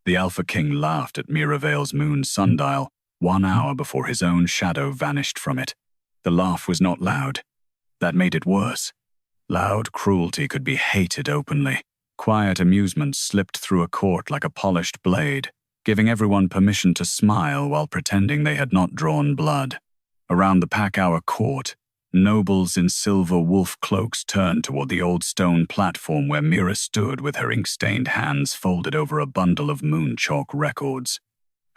The Alpha King laughed at Mira Veyl's Moon Sundial 1 hour before his own shadow vanished from it. The laugh was not loud. That made it worse. Loud cruelty could be hated openly. Quiet amusement slipped through a court like a polished blade, giving everyone permission to smile while pretending they had not drawn blood. Around the pack-hour court, nobles in silver wolf cloaks turned toward the old stone platform where Mira stood with her ink-stained hands folded over a bundle of moon chalk records.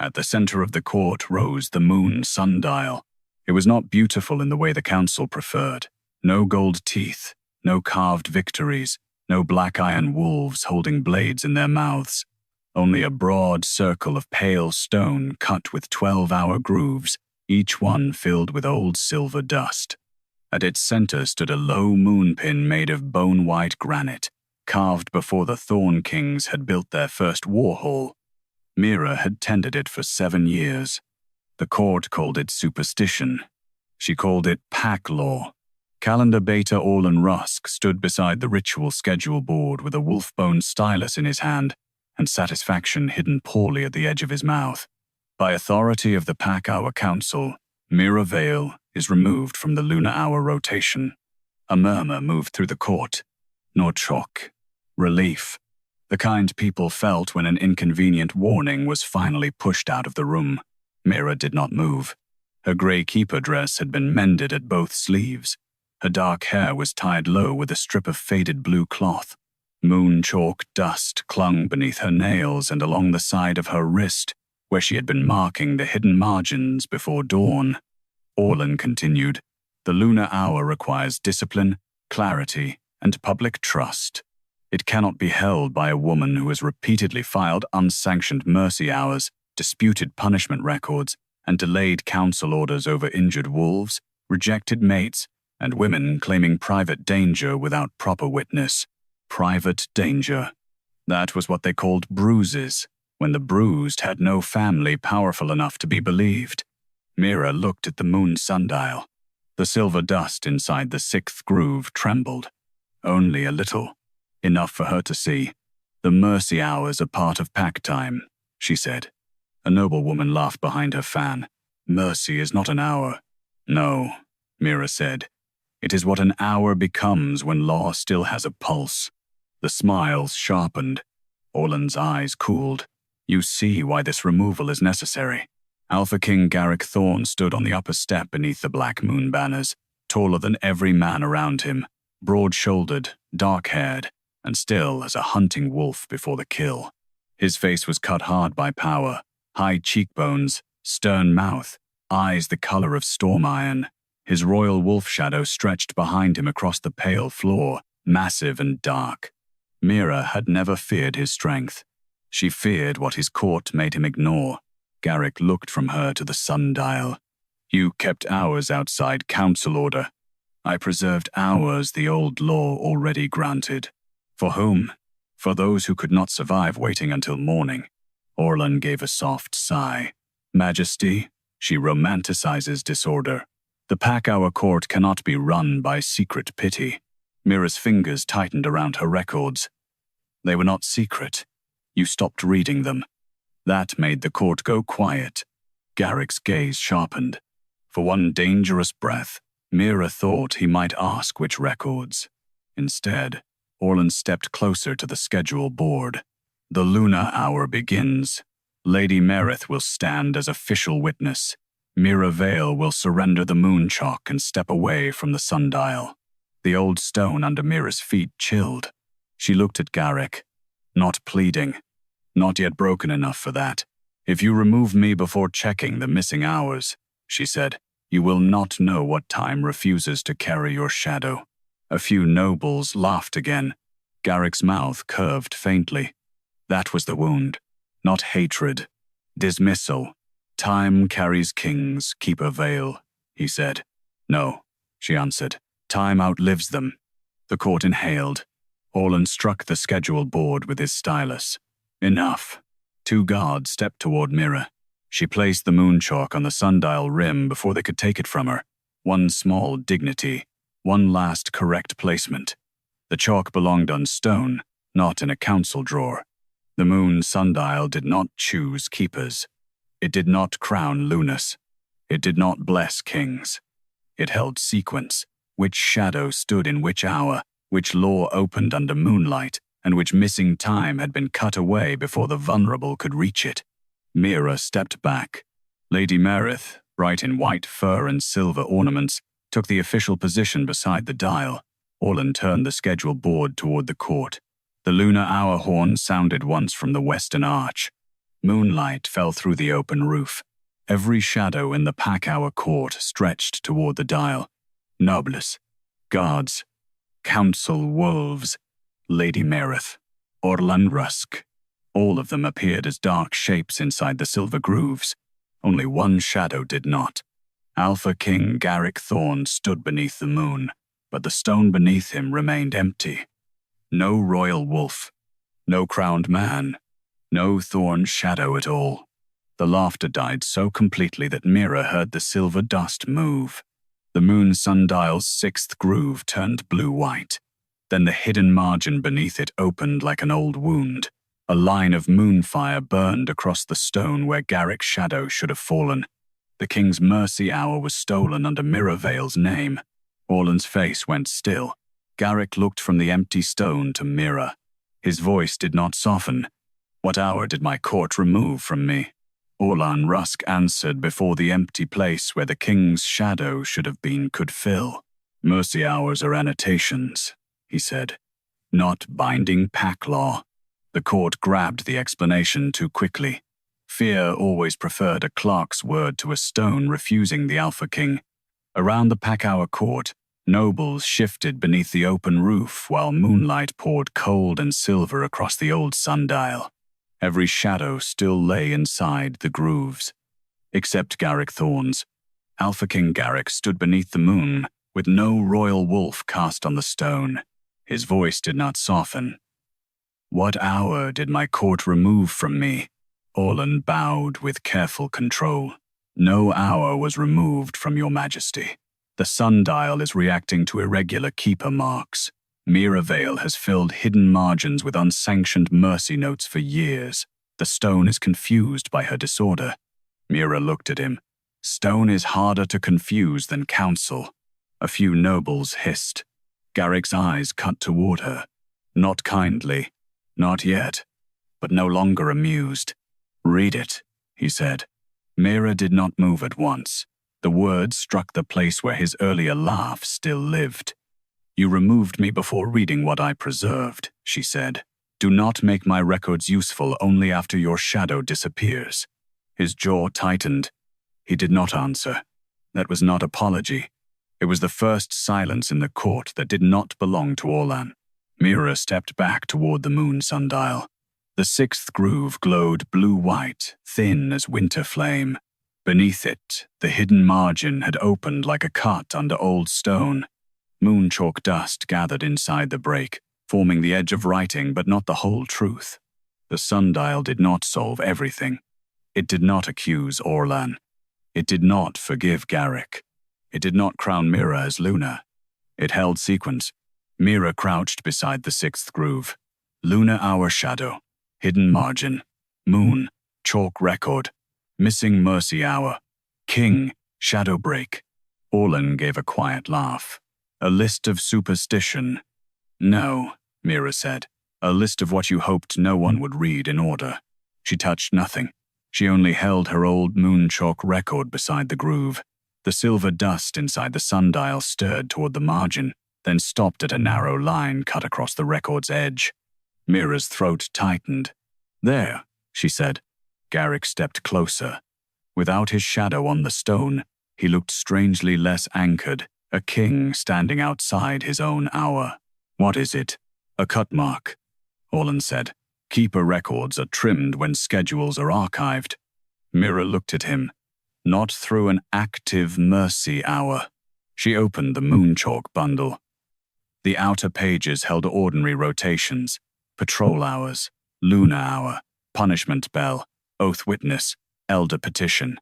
At the center of the court rose the Moon Sundial. It was not beautiful in the way the council preferred. No gold teeth, no carved victories, no black iron wolves holding blades in their mouths. Only a broad circle of pale stone cut with 12-hour grooves, each one filled with old silver dust. At its center stood a low moonpin made of bone-white granite, carved before the Thorn Kings had built their first war hall. Mira had tended it for 7 years. The court called it superstition. She called it pack law. Calendar Beta Orlan Rusk stood beside the ritual schedule board with a wolf-bone stylus in his hand and satisfaction hidden poorly at the edge of his mouth. By authority of the Pack Hour Council, Mira Veyl is removed from the lunar hour rotation. A murmur moved through the court. Nor shock. Relief. The kind people felt when an inconvenient warning was finally pushed out of the room. Mira did not move. Her grey keeper dress had been mended at both sleeves. Her dark hair was tied low with a strip of faded blue cloth. Moon chalk dust clung beneath her nails and along the side of her wrist, where she had been marking the hidden margins before dawn. Orlan continued, "The lunar hour requires discipline, clarity, and public trust. It cannot be held by a woman who has repeatedly filed unsanctioned mercy hours, disputed punishment records, and delayed council orders over injured wolves, rejected mates, and women claiming private danger without proper witness. Private danger. That was what they called bruises, when the bruised had no family powerful enough to be believed." Mira looked at the Moon Sundial. The silver dust inside the 6th groove trembled. Only a little. Enough for her to see. "The mercy hours are part of pack time," she said. A noblewoman laughed behind her fan. "Mercy is not an hour." "No," Mira said. "It is what an hour becomes when law still has a pulse." The smiles sharpened. Orlan's eyes cooled. "You see why this removal is necessary." Alpha King Garric Thorn stood on the upper step beneath the black moon banners, taller than every man around him, broad-shouldered, dark-haired, and still as a hunting wolf before the kill. His face was cut hard by power, high cheekbones, stern mouth, eyes the color of storm iron. His royal wolf shadow stretched behind him across the pale floor, massive and dark. Mira had never feared his strength. She feared what his court made him ignore. Garric looked from her to the sundial. "You kept hours outside council order. I preserved hours the old law already granted." "For whom?" "For those who could not survive waiting until morning." Orlan gave a soft sigh. "Majesty, she romanticizes disorder. The pack-hour court cannot be run by secret pity." Mira's fingers tightened around her records. "They were not secret. You stopped reading them. That made the court go quiet." Garric's gaze sharpened. For one dangerous breath, Mira thought he might ask which records. Instead, Orlan stepped closer to the schedule board. "The lunar hour begins. Lady Meredith will stand as official witness. Mira Veyl will surrender the moon chalk and step away from the sundial." The old stone under Mira's feet chilled. She looked at Garric, not pleading, not yet broken enough for that. "If you remove me before checking the missing hours," she said, "you will not know what time refuses to carry your shadow." A few nobles laughed again. Garric's mouth curved faintly. That was the wound. Not hatred. Dismissal. "Time carries kings, Keeper Veyl," he said. "No," she answered. "Time outlives them." The court inhaled. Orlan struck the schedule board with his stylus. "Enough." 2 guards stepped toward Mira. She placed the moon chalk on the sundial rim before they could take it from her. One small dignity. One last correct placement. The chalk belonged on stone, not in a council drawer. The Moon Sundial did not choose keepers. It did not crown Lunas. It did not bless kings. It held sequence, which shadow stood in which hour, which law opened under moonlight, and which missing time had been cut away before the vulnerable could reach it. Mira stepped back. Lady Meredith, bright in white fur and silver ornaments, took the official position beside the dial. Orlan turned the schedule board toward the court. The lunar hour horn sounded once from the western arch. Moonlight fell through the open roof. Every shadow in the pack-hour court stretched toward the dial. Nobles, guards, council wolves, Lady Meredith, Orlan Rusk. All of them appeared as dark shapes inside the silver grooves. Only one shadow did not. Alpha King Garric Thorn stood beneath the moon, but the stone beneath him remained empty. No royal wolf, no crowned man, no thorn shadow at all. The laughter died so completely that Mira heard the silver dust move. The Moon Sundial's sixth groove turned blue-white. Then the hidden margin beneath it opened like an old wound. A line of moonfire burned across the stone where Garric's shadow should have fallen. The king's mercy hour was stolen under Mira Veyl's name. Orlan's face went still. Garric looked from the empty stone to Mira. His voice did not soften. "What hour did my court remove from me?" Orlan Rusk answered before the empty place where the king's shadow should have been could fill. "Mercy hours are annotations," he said, "not binding pack law." The court grabbed the explanation too quickly. Fear always preferred a clerk's word to a stone refusing the Alpha King. Around the pack-hour court, nobles shifted beneath the open roof while moonlight poured cold and silver across the old sundial. Every shadow still lay inside the grooves. Except Garric Thorn's. Alpha King Garric stood beneath the moon, with no royal wolf cast on the stone. His voice did not soften. "What hour did my court remove from me?" Orlan bowed with careful control. "No hour was removed from your majesty. The sundial is reacting to irregular keeper marks. Mira Veyl has filled hidden margins with unsanctioned mercy notes for years. The stone is confused by her disorder." Mira looked at him. "Stone is harder to confuse than counsel." A few nobles hissed. Garric's eyes cut toward her. Not kindly. Not yet, but no longer amused. "Read it," he said. Mira did not move at once. The words struck the place where his earlier laugh still lived. "You removed me before reading what I preserved," she said. "Do not make my records useful only after your shadow disappears." His jaw tightened. He did not answer. That was not apology. It was the first silence in the court that did not belong to Orlan. Mira stepped back toward the Moon Sundial. The sixth groove glowed blue-white, thin as winter flame. Beneath it, the hidden margin had opened like a cut under old stone. Moon chalk dust gathered inside the break, forming the edge of writing but not the whole truth. The sundial did not solve everything. It did not accuse Orlan. It did not forgive Garric. It did not crown Mira as Luna. It held sequence. Mira crouched beside the sixth groove. Lunar hour shadow. Hidden margin. Moon. Chalk record. Missing mercy hour. King. Shadow break. Orlan gave a quiet laugh. "A list of superstition." "No," Mira said. "A list of what you hoped no one would read in order." She touched nothing. She only held her old moon chalk record beside the groove. The silver dust inside the sundial stirred toward the margin, then stopped at a narrow line cut across the record's edge. Mira's throat tightened. "There," she said. Garric stepped closer. Without his shadow on the stone, he looked strangely less anchored, a king standing outside his own hour. "What is it?" "A cut mark," Orlan said. "Keeper records are trimmed when schedules are archived." Mira looked at him. "Not through an active mercy hour." She opened the moon chalk bundle. The outer pages held ordinary rotations, patrol hours, lunar hour, punishment bell, oath witness, elder petition.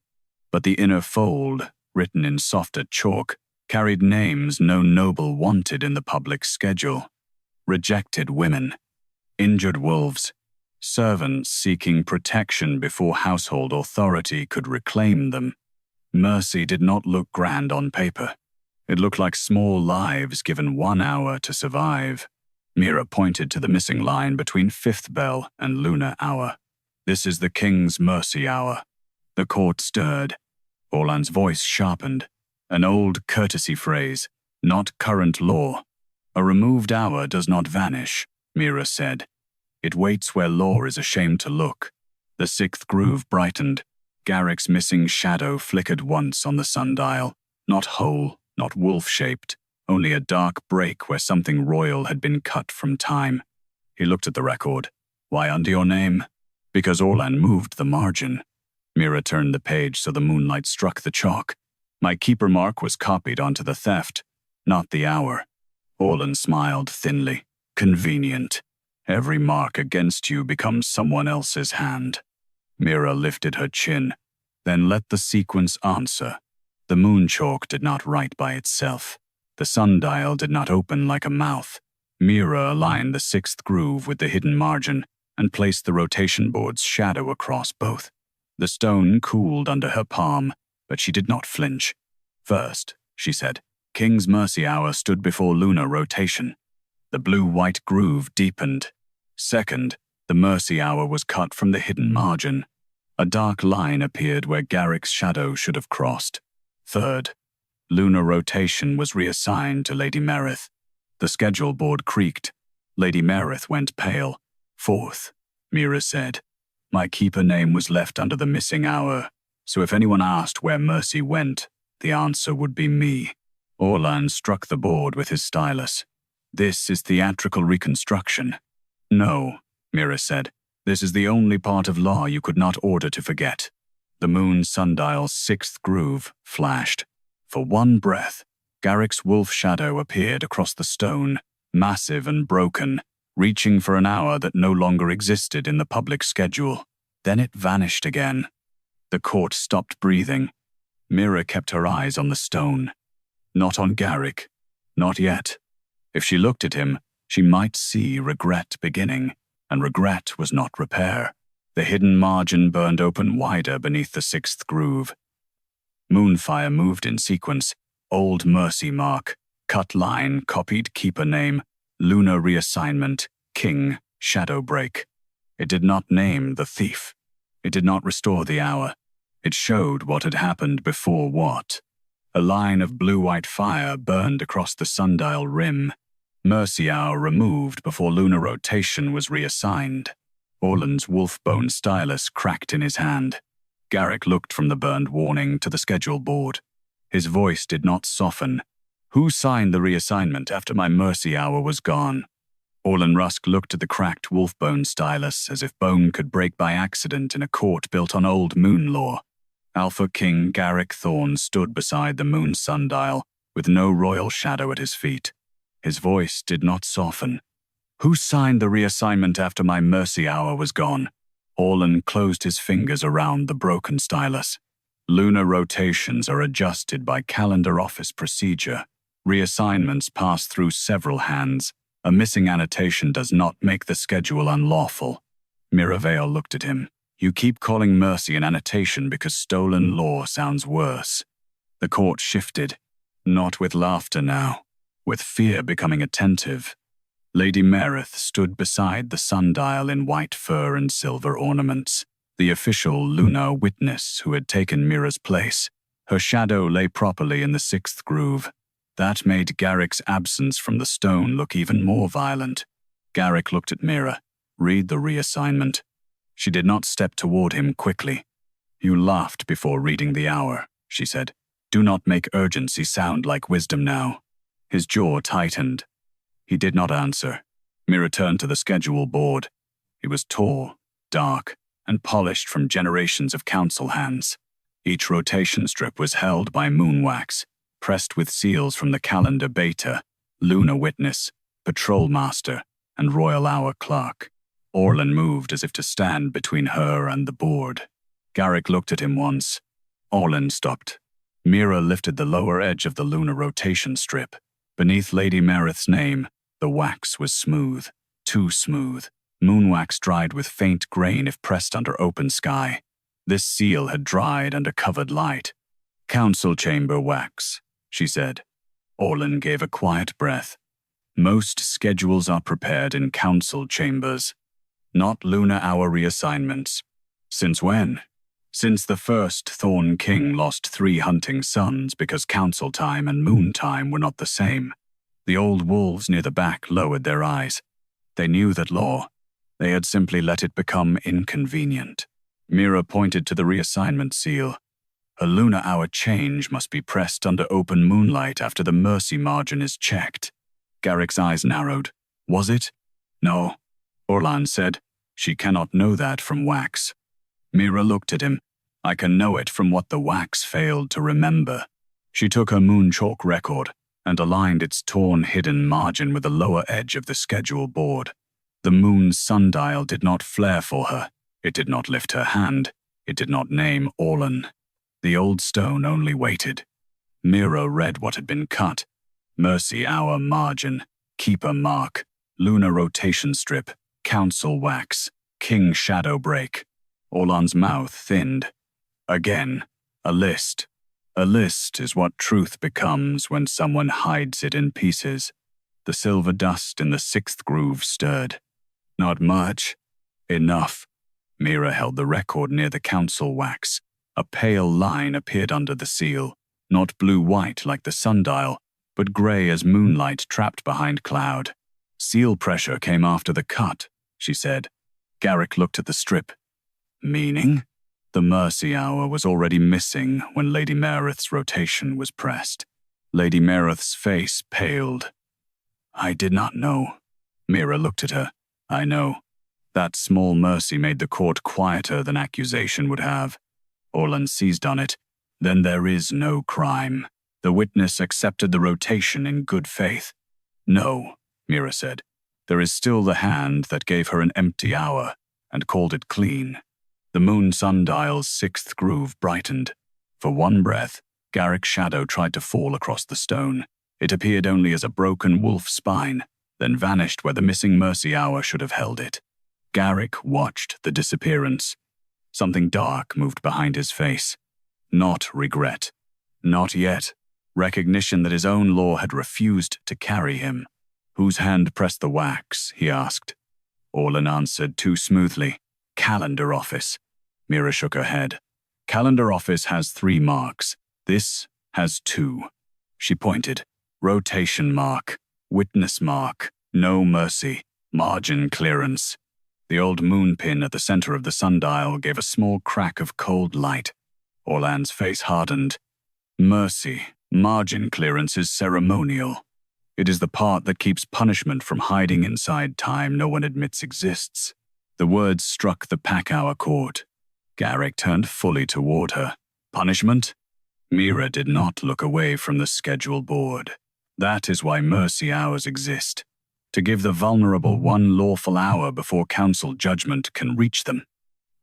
But the inner fold, written in softer chalk, carried names no noble wanted in the public schedule. Rejected women, injured wolves, servants seeking protection before household authority could reclaim them. Mercy did not look grand on paper. It looked like small lives given 1 hour to survive. Mira pointed to the missing line between 5th bell and lunar hour. "This is the king's mercy hour." The court stirred. Orlan's voice sharpened. An old courtesy phrase, not current law. "A removed hour does not vanish," Mira said. "It waits where law is ashamed to look." The 6th groove brightened. Garric's missing shadow flickered once on the sundial, not whole, not wolf-shaped, only a dark break where something royal had been cut from time. He looked at the record. "Why under your name?" "Because Orlan moved the margin." Mira turned the page so the moonlight struck the chalk. "My keeper mark was copied onto the theft, not the hour." Orlan smiled thinly. "Convenient. Every mark against you becomes someone else's hand." Mira lifted her chin. "Then let the sequence answer." The moon chalk did not write by itself. The sundial did not open like a mouth. Mira aligned the 6th groove with the hidden margin and placed the rotation board's shadow across both. The stone cooled under her palm, but she did not flinch. "First," she said, "King's mercy hour stood before lunar rotation." The blue-white groove deepened. "Second, the mercy hour was cut from the hidden margin. A dark line appeared where Garric's shadow should have crossed. Third, lunar rotation was reassigned to Lady Meredith. The schedule board creaked. Lady Meredith went pale. Fourth, Mira said, "My keeper name was left under the missing hour, so if anyone asked where Mercy went, the answer would be me." Orlan struck the board with his stylus. "This is theatrical reconstruction." "No," Mira said. "This is the only part of law you could not order to forget." The Moon Sundial's 6th groove flashed. For one breath, Garric's wolf shadow appeared across the stone, massive and broken, reaching for an hour that no longer existed in the public schedule. Then it vanished again. The court stopped breathing. Mira kept her eyes on the stone. Not on Garric. Not yet. If she looked at him, she might see regret beginning, and regret was not repair. The hidden margin burned open wider beneath the 6th groove. Moonfire moved in sequence. Old mercy mark, cut line, copied keeper name, lunar reassignment, king, shadow break. It did not name the thief. It did not restore the hour. It showed what had happened before what. A line of blue-white fire burned across the sundial rim. Mercy hour removed before lunar rotation was reassigned. Orlan's wolf-bone stylus cracked in his hand. Garric looked from the burned warning to the schedule board. His voice did not soften. "Who signed the reassignment after my mercy hour was gone?" Orlan Rusk looked at the cracked wolf-bone stylus as if bone could break by accident in a court built on old moon law. Alpha King Garric Thorn stood beside the Moon Sundial, with no royal shadow at his feet. His voice did not soften. "Who signed the reassignment after my mercy hour was gone?" Orlan closed his fingers around the broken stylus. "Lunar rotations are adjusted by calendar office procedure. Reassignments pass through several hands. A missing annotation does not make the schedule unlawful." Mira Veyl looked at him. "You keep calling mercy an annotation because stolen law sounds worse." The court shifted, not with laughter now, with fear becoming attentive. Lady Meredith stood beside the sundial in white fur and silver ornaments, the official lunar witness who had taken Mira's place. Her shadow lay properly in the 6th groove. That made Garric's absence from the stone look even more violent. Garric looked at Mira. "Read the reassignment." She did not step toward him quickly. "You laughed before reading the hour," she said. "Do not make urgency sound like wisdom now." His jaw tightened. He did not answer. Mira turned to the schedule board. It was tall, dark, and polished from generations of council hands. Each rotation strip was held by moon wax, pressed with seals from the calendar beta, lunar witness, patrol master, and royal hour clerk. Orlan moved as if to stand between her and the board. Garric looked at him once. Orlan stopped. Mira lifted the lower edge of the lunar rotation strip. Beneath Lady Meredith's name, the wax was smooth, too smooth. Moonwax dried with faint grain if pressed under open sky. This seal had dried under covered light. "Council chamber wax," she said. Orlan gave a quiet breath. "Most schedules are prepared in council chambers, not lunar hour reassignments." "Since when?" "Since the first Thorn King lost 3 hunting sons because council time and moon time were not the same." The old wolves near the back lowered their eyes. They knew that law. They had simply let it become inconvenient. Mira pointed to the reassignment seal. "A lunar hour change must be pressed under open moonlight after the mercy margin is checked." Garric's eyes narrowed. "Was it?" "No," Orlan said. "She cannot know that from wax." Mira looked at him. "I can know it from what the wax failed to remember." She took her moon chalk record and aligned its torn hidden margin with the lower edge of the schedule board. The Moon Sundial did not flare for her. It did not lift her hand. It did not name Orlan. The old stone only waited. Mira read what had been cut. Mercy hour margin, keeper mark, lunar rotation strip, council wax, king shadow break. Orlan's mouth thinned. Again, a list. A list is what truth becomes when someone hides it in pieces. The silver dust in the 6th groove stirred. "Not much." "Enough." Mira held the record near the council wax. A pale line appeared under the seal, not blue-white like the sundial, but gray as moonlight trapped behind cloud. "Seal pressure came after the cut," she said. Garric looked at the strip. "Meaning?" The mercy hour was already missing when Lady Meredith's rotation was pressed. Lady Meredith's face paled. "I did not know." Mira looked at her. "I know. That small mercy made the court quieter than accusation would have." Orlan seized on it. "Then there is no crime. The witness accepted the rotation in good faith." "No," Mira said. "There is still the hand that gave her an empty hour and called it clean." The Moon Sundial's 6th groove brightened. For one breath, Garric's shadow tried to fall across the stone. It appeared only as a broken wolf spine, then vanished where the missing mercy hour should have held it. Garric watched the disappearance. Something dark moved behind his face. Not regret. Not yet. Recognition that his own law had refused to carry him. "Whose hand pressed the wax?" he asked. Orlan answered too smoothly. "Calendar office." Mira shook her head. "Calendar office has 3 marks. This has 2. She pointed. "Rotation mark. Witness mark. No mercy. Margin clearance." The old moon pin at the center of the sundial gave a small crack of cold light. Orlan's face hardened. "Mercy. Margin clearance is ceremonial. It is the part that keeps punishment from hiding inside time no one admits exists." The words struck the pack-hour chord. Garric turned fully toward her. "Punishment?" Mira did not look away from the schedule board. "That is why mercy hours exist. To give the vulnerable one lawful hour before council judgment can reach them."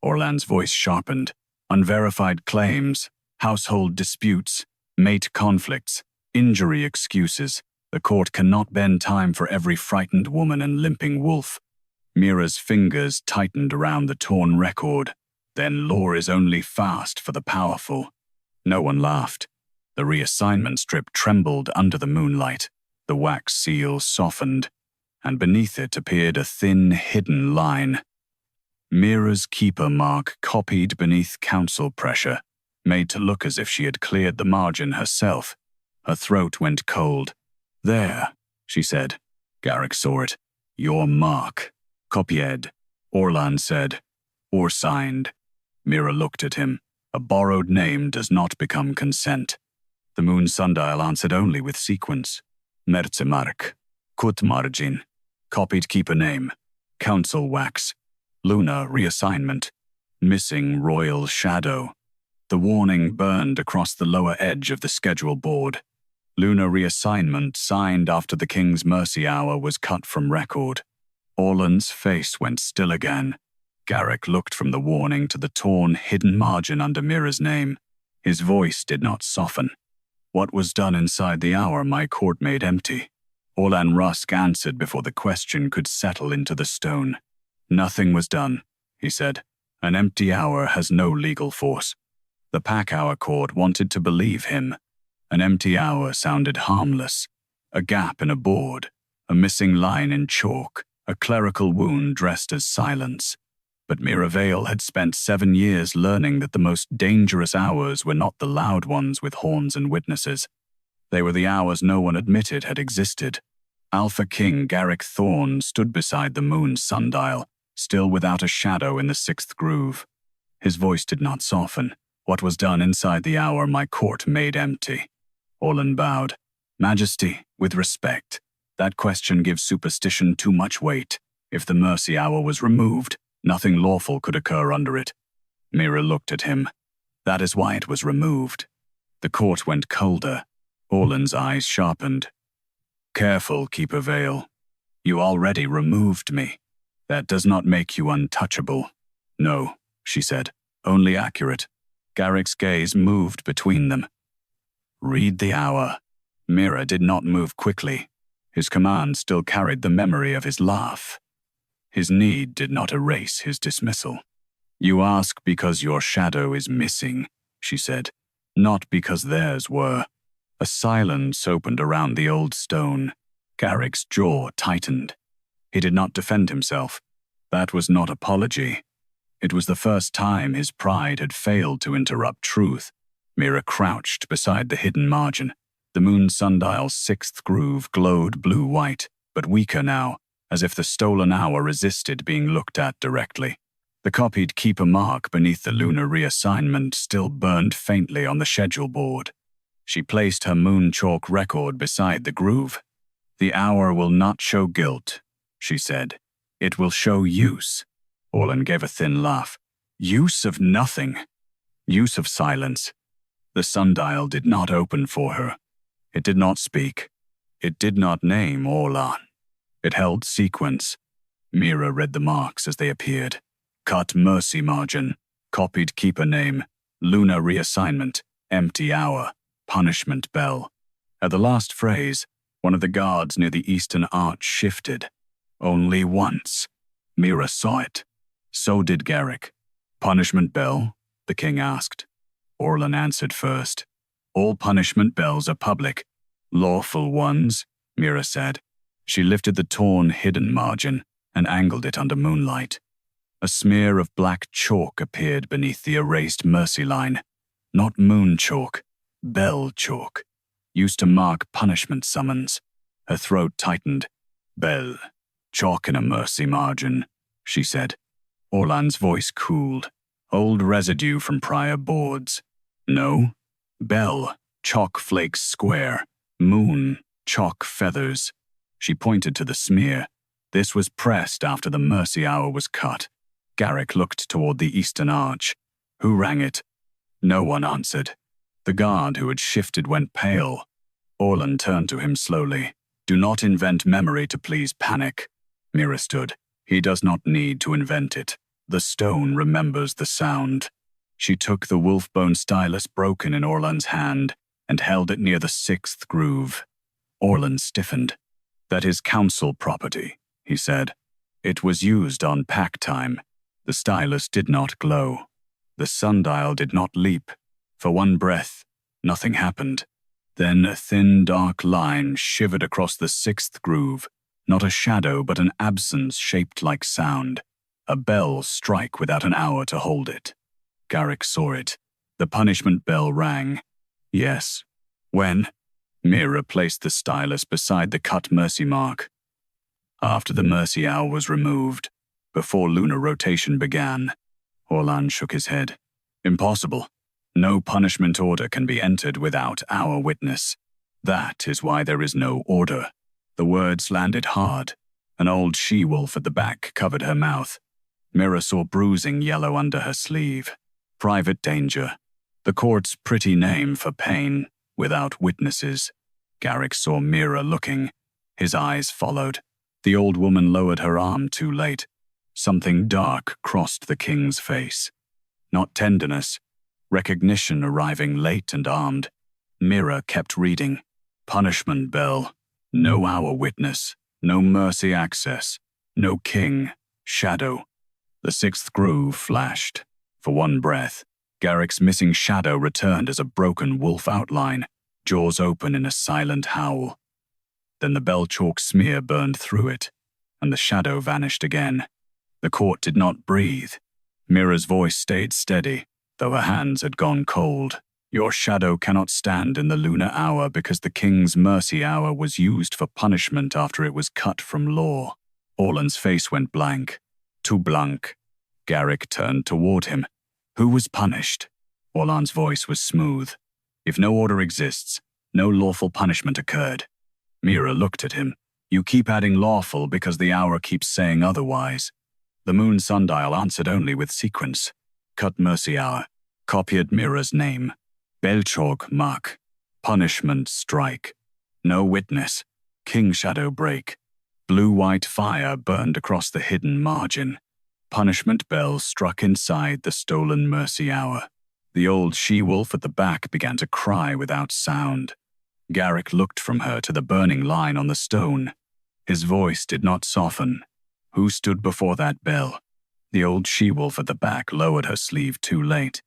Orlan's voice sharpened. "Unverified claims, household disputes, mate conflicts, injury excuses. The court cannot bend time for every frightened woman and limping wolf." Mira's fingers tightened around the torn record. "Then law is only fast for the powerful." No one laughed. The reassignment strip trembled under the moonlight. The wax seal softened, and beneath it appeared a thin, hidden line. Mira's keeper mark copied beneath council pressure, made to look as if she had cleared the margin herself. Her throat went cold. "There," she said. Garric saw it. "Your mark. Copied," Orlan said. "Or signed." Mira looked at him. "A borrowed name does not become consent." The Moon Sundial answered only with sequence. "Mercemark. Kut margin. Copied keeper name. Council wax. Lunar reassignment. Missing royal shadow." The warning burned across the lower edge of the schedule board. Lunar reassignment signed after the king's mercy hour was cut from record. Orlan's face went still again. Garric looked from the warning to the torn, hidden margin under Mira's name. His voice did not soften. "What was done inside the hour my court made empty?" Orlan Rusk answered before the question could settle into the stone. Nothing was done, he said. An empty hour has no legal force. The Pack Hour Court wanted to believe him. An empty hour sounded harmless. A gap in a board, a missing line in chalk, a clerical wound dressed as silence. But Mira Veyl had spent 7 years learning that the most dangerous hours were not the loud ones with horns and witnesses. They were the hours no one admitted had existed. Alpha King Garric Thorn stood beside the Moon Sundial, still without a shadow in the 6th groove. His voice did not soften. What was done inside the hour my court made empty. Orlan bowed. Majesty, with respect, that question gives superstition too much weight. If the mercy hour was removed, nothing lawful could occur under it. Mira looked at him. That is why it was removed. The court went colder. Orlan's eyes sharpened. Careful, Keeper Veyl. You already removed me. That does not make you untouchable. No, she said, only accurate. Garric's gaze moved between them. Read the hour. Mira did not move quickly. His command still carried the memory of his laugh. His need did not erase his dismissal. You ask because your shadow is missing, she said, not because theirs were. A silence opened around the old stone. Garric's jaw tightened. He did not defend himself. That was not apology. It was the first time his pride had failed to interrupt truth. Mira crouched beside the hidden margin. The Moon Sundial's 6th groove glowed blue-white, but weaker now, as if the stolen hour resisted being looked at directly. The copied keeper mark beneath the lunar reassignment still burned faintly on the schedule board. She placed her moon chalk record beside the groove. The hour will not show guilt, she said. It will show use. Orlan gave a thin laugh. Use of nothing. Use of silence. The sundial did not open for her. It did not speak. It did not name Orlan. It held sequence. Mira read the marks as they appeared. Cut mercy margin. Copied keeper name. Lunar reassignment. Empty hour. Punishment bell. At the last phrase, one of the guards near the eastern arch shifted. Only once. Mira saw it. So did Garric. Punishment bell? The king asked. Orlan answered first. All punishment bells are public. Lawful ones, Mira said. She lifted the torn, hidden margin and angled it under moonlight. A smear of black chalk appeared beneath the erased mercy line. Not moon chalk. Bell chalk, used to mark punishment summons. Her throat tightened. Bell, chalk in a mercy margin, she said. Orlan's voice cooled. Old residue from prior boards. No. Bell, chalk flakes square. Moon, chalk feathers. She pointed to the smear. This was pressed after the mercy hour was cut. Garric looked toward the eastern arch. Who rang it? No one answered. The guard who had shifted went pale. Orlan turned to him slowly. Do not invent memory to please panic. Mira stood. He does not need to invent it. The stone remembers the sound. She took the wolf-bone stylus broken in Orlan's hand and held it near the 6th groove. Orlan stiffened. That is council property, he said. It was used on pack time. The stylus did not glow. The sundial did not leap. For one breath, nothing happened. Then a thin, dark line shivered across the 6th groove. Not a shadow, but an absence shaped like sound. A bell strike without an hour to hold it. Garric saw it. The punishment bell rang. Yes. When? Mira placed the stylus beside the cut mercy mark. After the mercy hour was removed. Before lunar rotation began. Orlan shook his head. Impossible. No punishment order can be entered without our witness. That is why there is no order. The words landed hard. An old she-wolf at the back covered her mouth. Mira saw bruising yellow under her sleeve. Private danger. The court's pretty name for pain, without witnesses. Garric saw Mira looking. His eyes followed. The old woman lowered her arm too late. Something dark crossed the king's face. Not tenderness. Recognition arriving late and armed. Mira kept reading. Punishment bell. No hour witness. No mercy access. No king. Shadow. The sixth groove flashed. For one breath, Garric's missing shadow returned as a broken wolf outline, jaws open in a silent howl. Then the bell chalk smear burned through it, and the shadow vanished again. The court did not breathe. Mira's voice stayed steady, though her hands had gone cold. Your shadow cannot stand in the lunar hour because the king's mercy hour was used for punishment after it was cut from law. Orlan's face went blank. Too blank. Garric turned toward him. Who was punished? Orlan's voice was smooth. If no order exists, no lawful punishment occurred. Mira looked at him. You keep adding lawful because the hour keeps saying otherwise. The Moon Sundial answered only with sequence. Cut mercy hour. Copied Mira's name. Belchog mark. Punishment strike. No witness. King shadow break. Blue-white fire burned across the hidden margin. Punishment bell struck inside the stolen mercy hour. The old she-wolf at the back began to cry without sound. Garric looked from her to the burning line on the stone. His voice did not soften. Who stood before that bell? The old she-wolf at the back lowered her sleeve too late.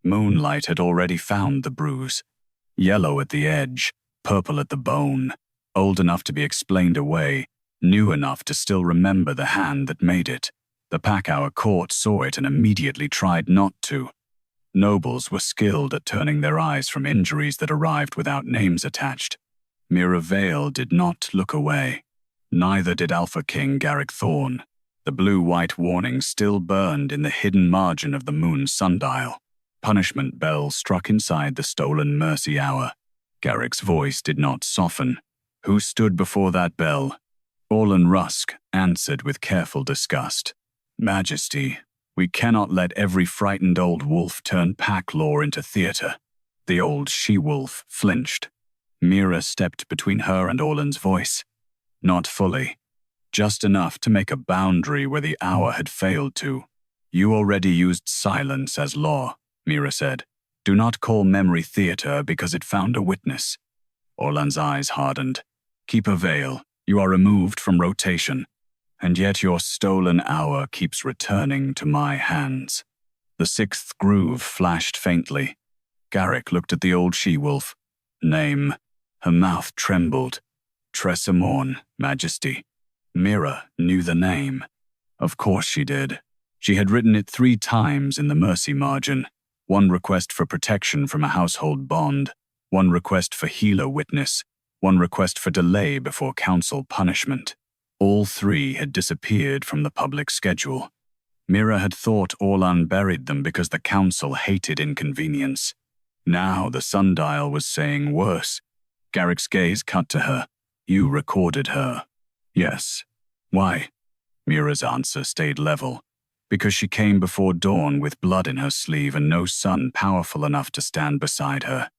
Moonlight had already found the bruise. Yellow at the edge, purple at the bone. Old enough to be explained away, new enough to still remember the hand that made it. The pack-hour court saw it and immediately tried not to. Nobles were skilled at turning their eyes from injuries that arrived without names attached. Mira Veyl did not look away. Neither did Alpha King Garric Thorn. The blue-white warning still burned in the hidden margin of the Moon Sundial. Punishment bell struck inside the stolen mercy hour. Garric's voice did not soften. Who stood before that bell? Orlan Rusk answered with careful disgust. Majesty, we cannot let every frightened old wolf turn pack law into theater. The old she-wolf flinched. Mira stepped between her and Orlan's voice. Not fully. Just enough to make a boundary where the hour had failed to. You already used silence as law, Mira said. Do not call memory theater because it found a witness. Orlan's eyes hardened. Keep a veil. You are removed from rotation. And yet your stolen hour keeps returning to my hands. The sixth groove flashed faintly. Garric looked at the old she-wolf. Name. Her mouth trembled. Tressamorn, Majesty. Mira knew the name. Of course she did. She had written it 3 times in the mercy margin. 1 request for protection from a household bond, 1 request for healer witness, 1 request for delay before council punishment. All 3 had disappeared from the public schedule. Mira had thought Orlan buried them because the council hated inconvenience. Now the sundial was saying worse. Garric's gaze cut to her. You recorded her. Yes. Why? Mira's answer stayed level. Because she came before dawn with blood in her sleeve and no sun powerful enough to stand beside her.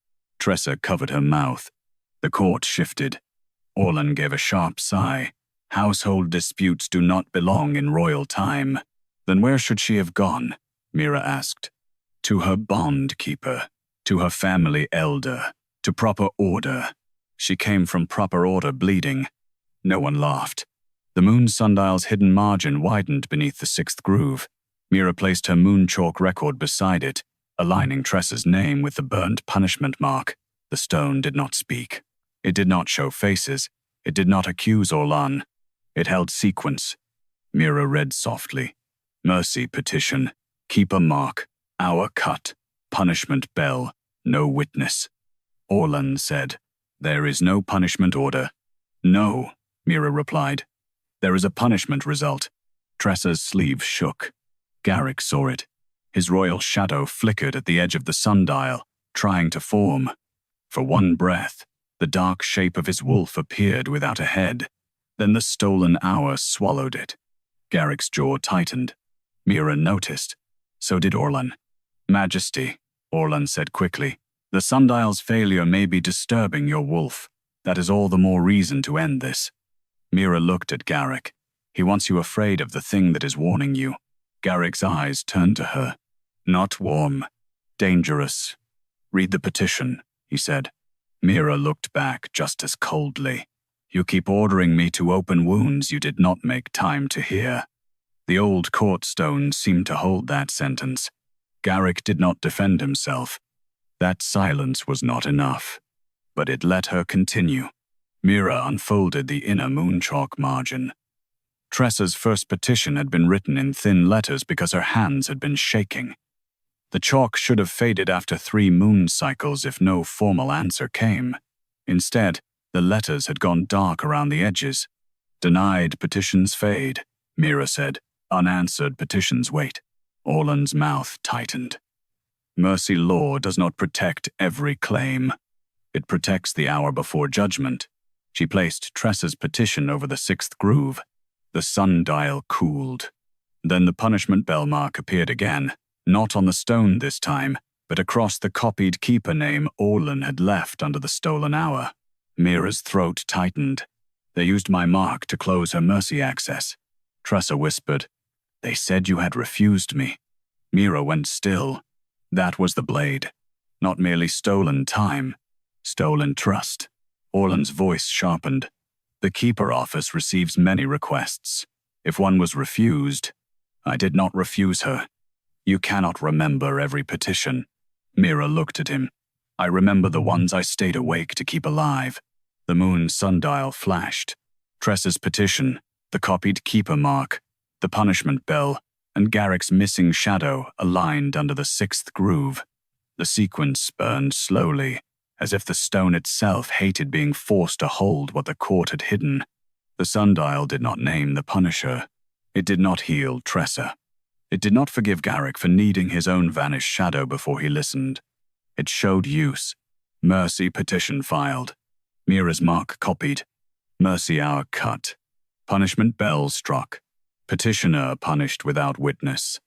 Tressa covered her mouth. The court shifted. Orlan gave a sharp sigh. Household disputes do not belong in royal time. Then where should she have gone? Mira asked. To her bond keeper, to her family elder, to proper order. She came from proper order bleeding. No one laughed. The Moon Sundial's hidden margin widened beneath the 6th groove. Mira placed her moon chalk record beside it, aligning Tressa's name with the burned punishment mark. The stone did not speak. It did not show faces. It did not accuse Orlan. It held sequence. Mira read softly. Mercy petition. Keep a mark. Hour cut. Punishment bell. No witness. Orlan said, There is no punishment order. No, Mira replied. There is a punishment result. Tressa's sleeve shook. Garric saw it. His royal shadow flickered at the edge of the sundial, trying to form. For one breath, the dark shape of his wolf appeared without a head. Then the stolen hour swallowed it. Garric's jaw tightened. Mira noticed. So did Orlan. Majesty, Orlan said quickly, the sundial's failure may be disturbing your wolf. That is all the more reason to end this. Mira looked at Garric. He wants you afraid of the thing that is warning you. Garric's eyes turned to her. Not warm. Dangerous. Read the petition, he said. Mira looked back just as coldly. You keep ordering me to open wounds you did not make time to hear. The old court stone seemed to hold that sentence. Garric did not defend himself. That silence was not enough. But it let her continue. Mira unfolded the inner moon chalk margin. Tressa's first petition had been written in thin letters because her hands had been shaking. The chalk should have faded after 3 moon cycles if no formal answer came. Instead, the letters had gone dark around the edges. Denied petitions fade, Mira said. Unanswered petitions wait. Orlan's mouth tightened. Mercy law does not protect every claim. It protects the hour before judgment. She placed Tressa's petition over the 6th groove. The sundial cooled. Then the punishment bell mark appeared again, not on the stone this time, but across the copied keeper name Orlan had left under the stolen hour. Mira's throat tightened. They used my mark to close her mercy access. Tressa whispered, "They said you had refused me." Mira went still. That was the blade. Not merely stolen time, stolen trust. Orlan's voice sharpened. The keeper office receives many requests. If one was refused, I did not refuse her. You cannot remember every petition. Mira looked at him. I remember the ones I stayed awake to keep alive. The Moon Sundial flashed. Tressa's petition, the copied keeper mark, the punishment bell, and Garric's missing shadow aligned under the 6th groove. The sequence burned slowly, as if the stone itself hated being forced to hold what the court had hidden. The sundial did not name the punisher. It did not heal Tressa. It did not forgive Garric for needing his own vanished shadow before he listened. It showed use. Mercy petition filed. Mira's mark copied. Mercy hour cut. Punishment bell struck. Petitioner punished without witness.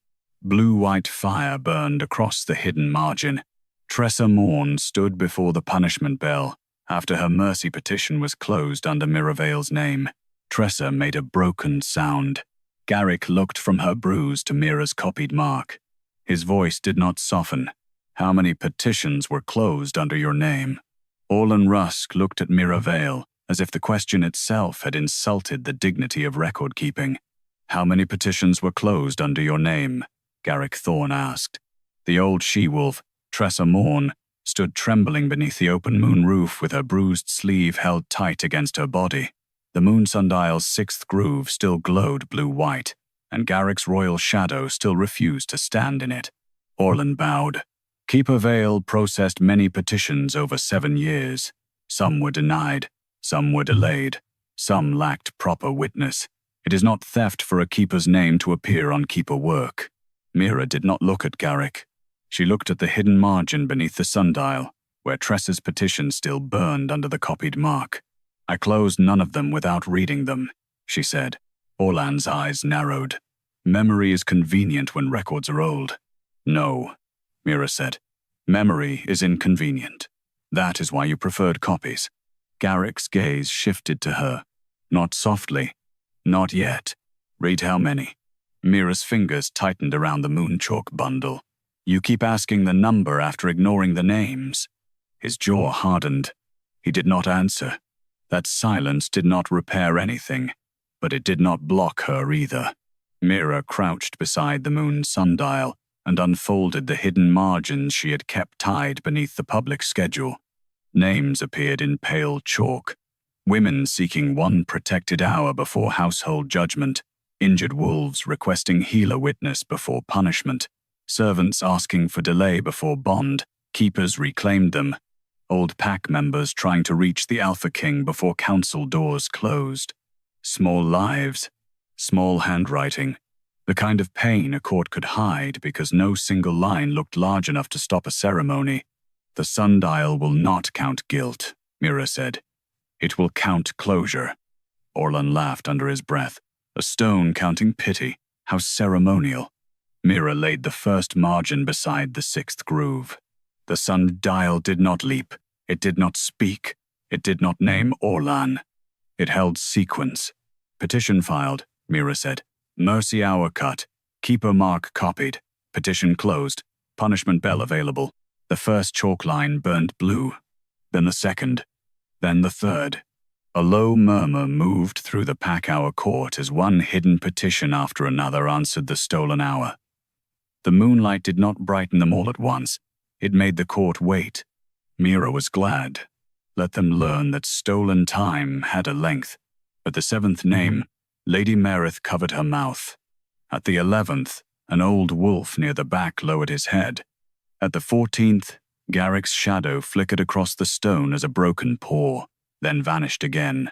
Blue-white fire burned across the hidden margin. Tressa Morn stood before the punishment bell after her mercy petition was closed under Mira Veyl's name. Tressa made a broken sound. Garric looked from her bruise to Mira's copied mark. His voice did not soften. How many petitions were closed under your name? Orlan Rusk looked at Mira Veyl as if the question itself had insulted the dignity of record-keeping. How many petitions were closed under your name? Garric Thorn asked. The old she-wolf, Tressa Morn, stood trembling beneath the open moon roof with her bruised sleeve held tight against her body. The Moon Sundial's 6th groove still glowed blue-white, and Garric's royal shadow still refused to stand in it. Orlan bowed. Keeper Veyl processed many petitions over 7 years. Some were denied, some were delayed, some lacked proper witness. It is not theft for a keeper's name to appear on keeper work. Mira did not look at Garric. She looked at the hidden margin beneath the sundial, where Tressa's petition still burned under the copied mark. I closed none of them without reading them, she said. Orlan's eyes narrowed. Memory is convenient when records are old. No, Mira said. Memory is inconvenient. That is why you preferred copies. Garric's gaze shifted to her. Not softly. Not yet. Read how many. Mira's fingers tightened around the moon chalk bundle. You keep asking the number after ignoring the names. His jaw hardened. He did not answer. That silence did not repair anything, but it did not block her either. Mira crouched beside the moon sundial and unfolded the hidden margins she had kept tied beneath the public schedule. Names appeared in pale chalk. Women seeking one protected hour before household judgment. Injured wolves requesting healer witness before punishment. Servants asking for delay before bond. Keepers reclaimed them. Old pack members trying to reach the Alpha King before council doors closed. Small lives. Small handwriting. The kind of pain a court could hide because no single line looked large enough to stop a ceremony. The sundial will not count guilt, Mira said. It will count closure. Orlan laughed under his breath. A stone counting pity. How ceremonial. Mira laid the first margin beside the 6th groove. The sundial did not leap. It did not speak. It did not name Orlan. It held sequence. Petition filed, Mira said. Mercy hour cut. Keeper mark copied. Petition closed. Punishment bell available. The first chalk line burned blue. Then the second. Then the third. A low murmur moved through the pack-hour court as one hidden petition after another answered the stolen hour. The moonlight did not brighten them all at once. It made the court wait. Mira was glad. Let them learn that stolen time had a length. At the 7th name, Lady Meredith covered her mouth. At the 11th, an old wolf near the back lowered his head. At the 14th, Garric's shadow flickered across the stone as a broken paw, then vanished again.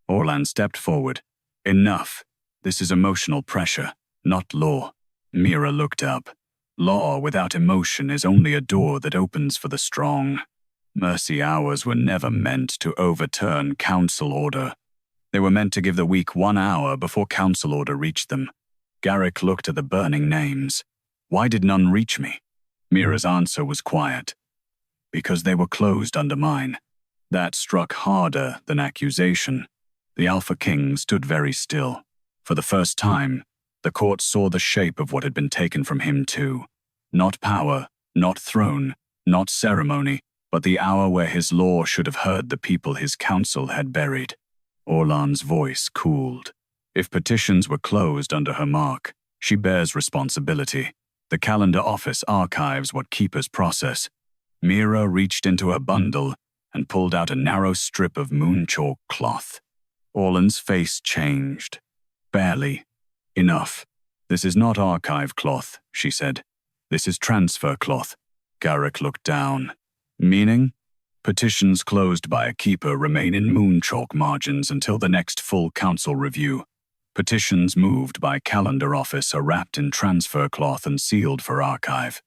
Orlan stepped forward. Enough. This is emotional pressure, not law. Mira looked up. Law without emotion is only a door that opens for the strong. Mercy hours were never meant to overturn council order. They were meant to give the weak 1 hour before council order reached them. Garric looked at the burning names. Why did none reach me? Mira's answer was quiet. Because they were closed under mine. That struck harder than accusation. The Alpha King stood very still. For the first time, the court saw the shape of what had been taken from him too. Not power, not throne, not ceremony, but the hour where his law should have heard the people his council had buried. Orlan's voice cooled. If petitions were closed under her mark, she bears responsibility. The calendar office archives what keepers process. Mira reached into her bundle and pulled out a narrow strip of moon chalk cloth. Orlan's face changed. Barely. Enough. This is not archive cloth, she said. This is transfer cloth. Garric looked down. Meaning? Petitions closed by a keeper remain in moon chalk margins until the next full council review. Petitions moved by calendar office are wrapped in transfer cloth and sealed for archive.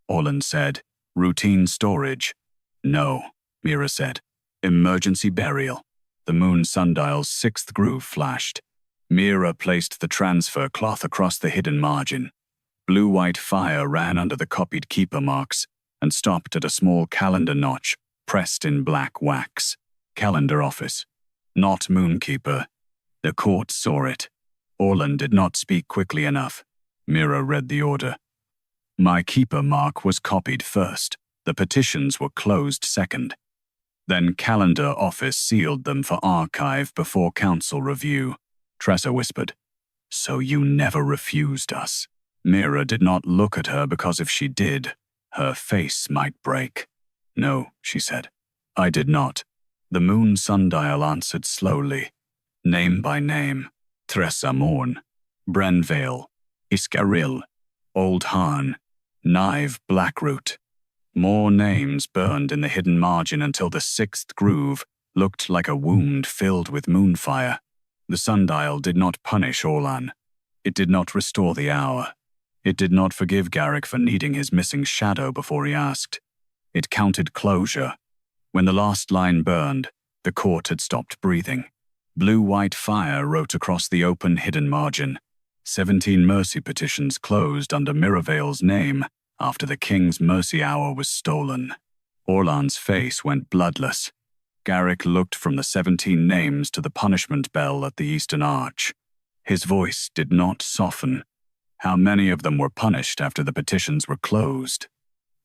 Orlan said, routine storage. No, Mira said. Emergency burial. The Moon Sundial's 6th groove flashed. Mira placed the transfer cloth across the hidden margin. Blue-white fire ran under the copied keeper marks and stopped at a small calendar notch pressed in black wax. Calendar office. Not moonkeeper. The court saw it. Orlan did not speak quickly enough. Mira read the order. My keeper mark was copied first. The petitions were closed second. Then calendar office sealed them for archive before council review. Tressa whispered. So you never refused us. Mira did not look at her because if she did, her face might break. No, she said. I did not. The Moon Sundial answered slowly. Name by name. Tressa Morn. Veyl. Iscaril. Old Hahn. Nive Blackroot. More names burned in the hidden margin until the 6th groove looked like a wound filled with moonfire. The sundial did not punish Orlan. It did not restore the hour. It did not forgive Garric for needing his missing shadow before he asked. It counted closure. When the last line burned, the court had stopped breathing. Blue-white fire wrote across the open hidden margin. 17 mercy petitions closed under Mira Veyl's name after the king's mercy hour was stolen. Orlan's face went bloodless. Garric looked from the 17 names to the punishment bell at the eastern arch. His voice did not soften. How many of them were punished after the petitions were closed?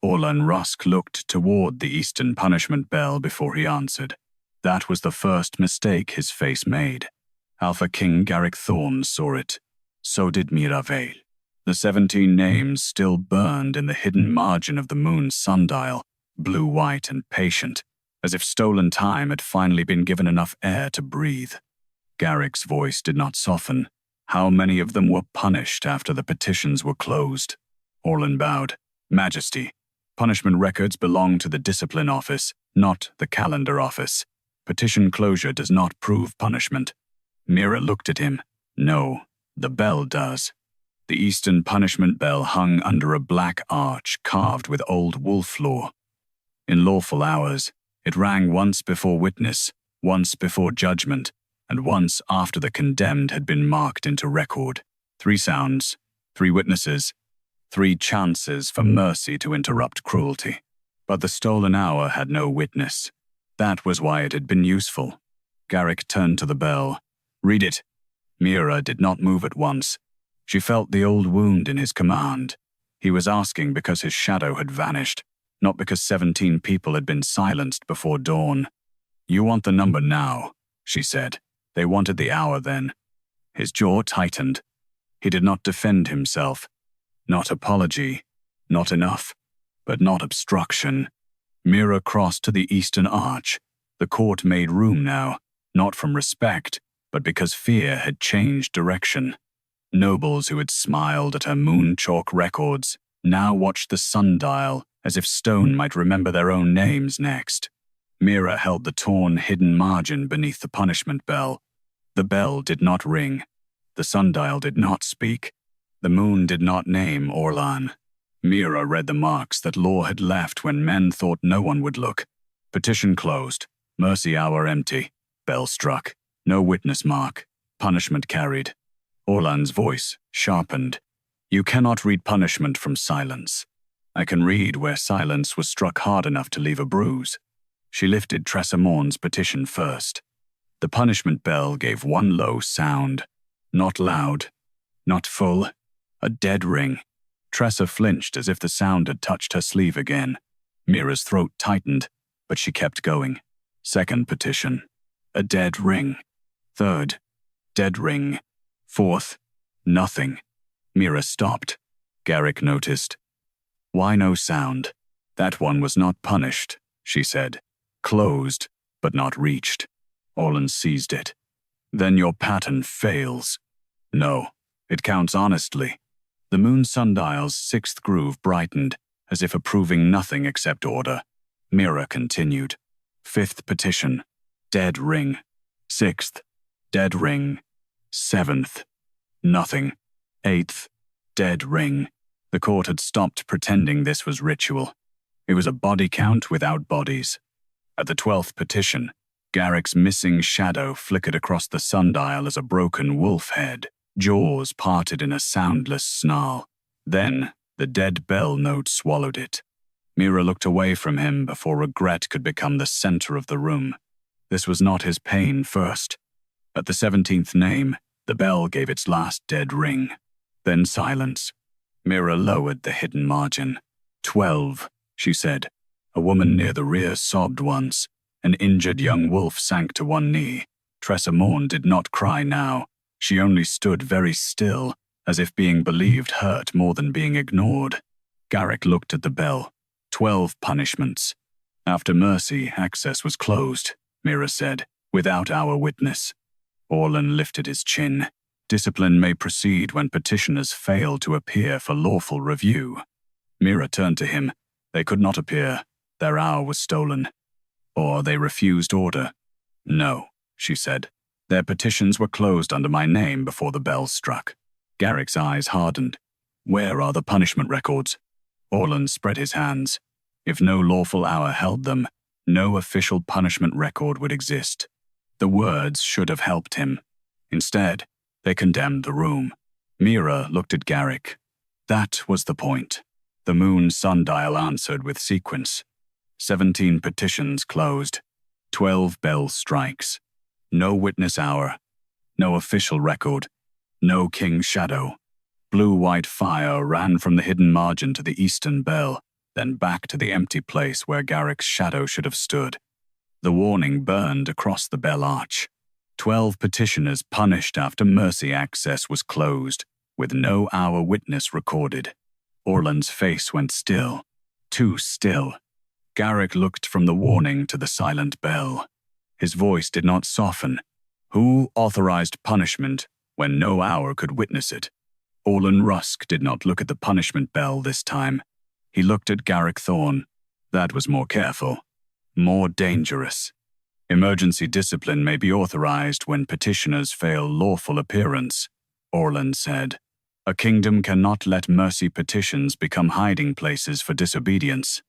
Orlan Rusk looked toward the eastern punishment bell before he answered. That was the first mistake his face made. Alpha King Garric Thorn saw it. So did Mira Veyl. The 17 names still burned in the hidden margin of the Moon Sundial, blue-white and patient, as if stolen time had finally been given enough air to breathe. Garric's voice did not soften. How many of them were punished after the petitions were closed? Orlan bowed. Majesty. Punishment records belong to the discipline office, not the calendar office. Petition closure does not prove punishment. Mira looked at him. No, the bell does. The eastern punishment bell hung under a black arch carved with old wolf lore. In lawful hours, it rang once before witness, once before judgment, and once after the condemned had been marked into record. 3 sounds, 3 witnesses, 3 chances for mercy to interrupt cruelty. But the stolen hour had no witness. That was why it had been useful. Garric turned to the bell. Read it. Mira did not move at once. She felt the old wound in his command. He was asking because his shadow had vanished, not because 17 people had been silenced before dawn. You want the number now. she said. They wanted the hour then. His jaw tightened. He did not defend himself. Not apology. Not enough. But not obstruction. Mira crossed to the eastern arch. The court made room now, not from respect, but because fear had changed direction. Nobles who had smiled at her moon chalk records now watched the sundial as if stone might remember their own names next. Mira held the torn, hidden margin beneath the punishment bell. The bell did not ring. The sundial did not speak. The moon did not name Orlan. Mira read the marks that law had left when men thought no one would look. Petition closed. Mercy hour empty. Bell struck. No witness mark. Punishment carried. Orlan's voice sharpened. You cannot read punishment from silence. I can read where silence was struck hard enough to leave a bruise. She lifted Tressa Morn's petition first. The punishment bell gave one low sound. Not loud. Not full. A dead ring. Tressa flinched as if the sound had touched her sleeve again. Mira's throat tightened, but she kept going. Second petition. A dead ring. Third. Dead ring. Fourth. Nothing. Mira stopped. Garric noticed. Why no sound? That one was not punished, she said. Closed, but not reached. Orlan seized it. Then your pattern fails. No, it counts honestly. The Moon Sundial's sixth groove brightened, as if approving nothing except order. Mira continued. Fifth petition. Dead ring. Sixth. Dead ring. Seventh. Nothing. Eighth. Dead ring. The court had stopped pretending this was ritual. It was a body count without bodies. At the 12th petition, Garric's missing shadow flickered across the sundial as a broken wolf head. Jaws parted in a soundless snarl. Then, the dead bell note swallowed it. Mira looked away from him before regret could become the center of the room. This was not his pain first. At the 17th name, the bell gave its last dead ring. Then silence. Mira lowered the hidden margin. 12, she said. A woman near the rear sobbed once. An injured young wolf sank to one knee. Tressa Morn did not cry now. She only stood very still, as if being believed hurt more than being ignored. Garric looked at the bell. 12 punishments. After mercy, access was closed, Mira said, without our witness. Orlan lifted his chin. Discipline may proceed when petitioners fail to appear for lawful review. Mira turned to him. They could not appear. Their hour was stolen. Or they refused order. No, she said. Their petitions were closed under my name before the bell struck. Garric's eyes hardened. Where are the punishment records? Orlan spread his hands. If no lawful hour held them, no official punishment record would exist. The words should have helped him. Instead, they condemned the room. Mira looked at Garric. That was the point. The Moon Sundial answered with sequence. 17 petitions closed. 12 bell strikes. No witness hour. No official record. No king's shadow. Blue-white fire ran from the hidden margin to the eastern bell, then back to the empty place where Garric's shadow should have stood. The warning burned across the bell arch. 12 petitioners punished after mercy access was closed, with no hour witness recorded. Orlan's face went still. Too still. Garric looked from the warning to the silent bell. His voice did not soften. Who authorized punishment when no hour could witness it? Orlan Rusk did not look at the punishment bell this time. He looked at Garric Thorn. That was more careful. More dangerous. Emergency discipline may be authorized when petitioners fail lawful appearance, Orlan said. A kingdom cannot let mercy petitions become hiding places for disobedience.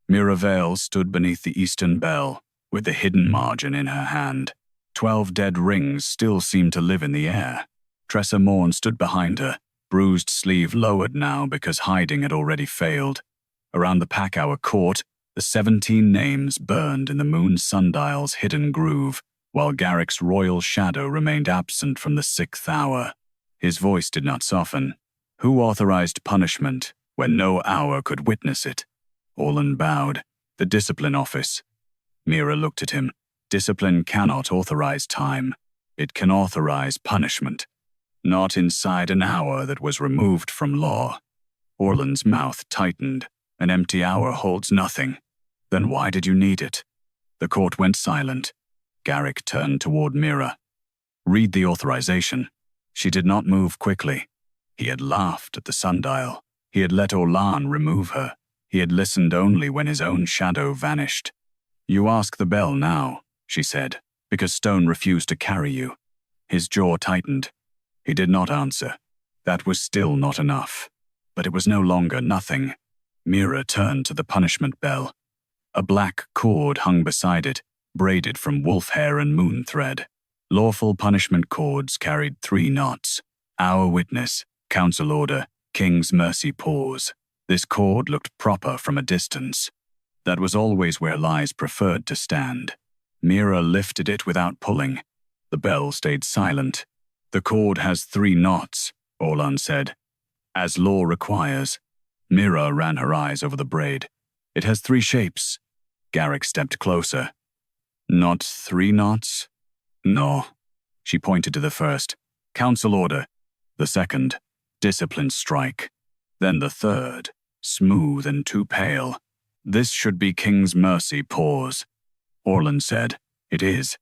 Mira Veyl stood beneath the eastern bell, with the hidden margin in her hand. 12 dead rings still seemed to live in the air. Tressa Morn stood behind her, bruised sleeve lowered now because hiding had already failed. Around the pack-hour court, the 17 names burned in the Moon Sundial's hidden groove, while Garric's royal shadow remained absent from the 6th hour. His voice did not soften. Who authorized punishment when no hour could witness it? Orlan bowed. The discipline office. Mira looked at him. Discipline cannot authorize time. It can authorize punishment. Not inside an hour that was removed from law. Orlan's mouth tightened. An empty hour holds nothing. Then why did you need it? The court went silent. Garric turned toward Mira. Read the authorization. She did not move quickly. He had laughed at the sundial. He had let Orlan remove her. He had listened only when his own shadow vanished. You ask the bell now, she said, because stone refused to carry you. His jaw tightened. He did not answer. That was still not enough. But it was no longer nothing. Mira turned to the punishment bell. A black cord hung beside it, braided from wolf hair and moon thread. Lawful punishment cords carried 3 knots. Our witness, council order, king's mercy pause. This cord looked proper from a distance. That was always where lies preferred to stand. Mira lifted it without pulling. The bell stayed silent. The cord has 3 knots, Orlan said. As law requires. Mira ran her eyes over the braid. It has 3 shapes. Garric stepped closer. Not 3 knots? No. She pointed to the first. Council order. The second. Discipline strike. Then the third. Smooth and too pale. This should be king's mercy pause. Orlan said. It is.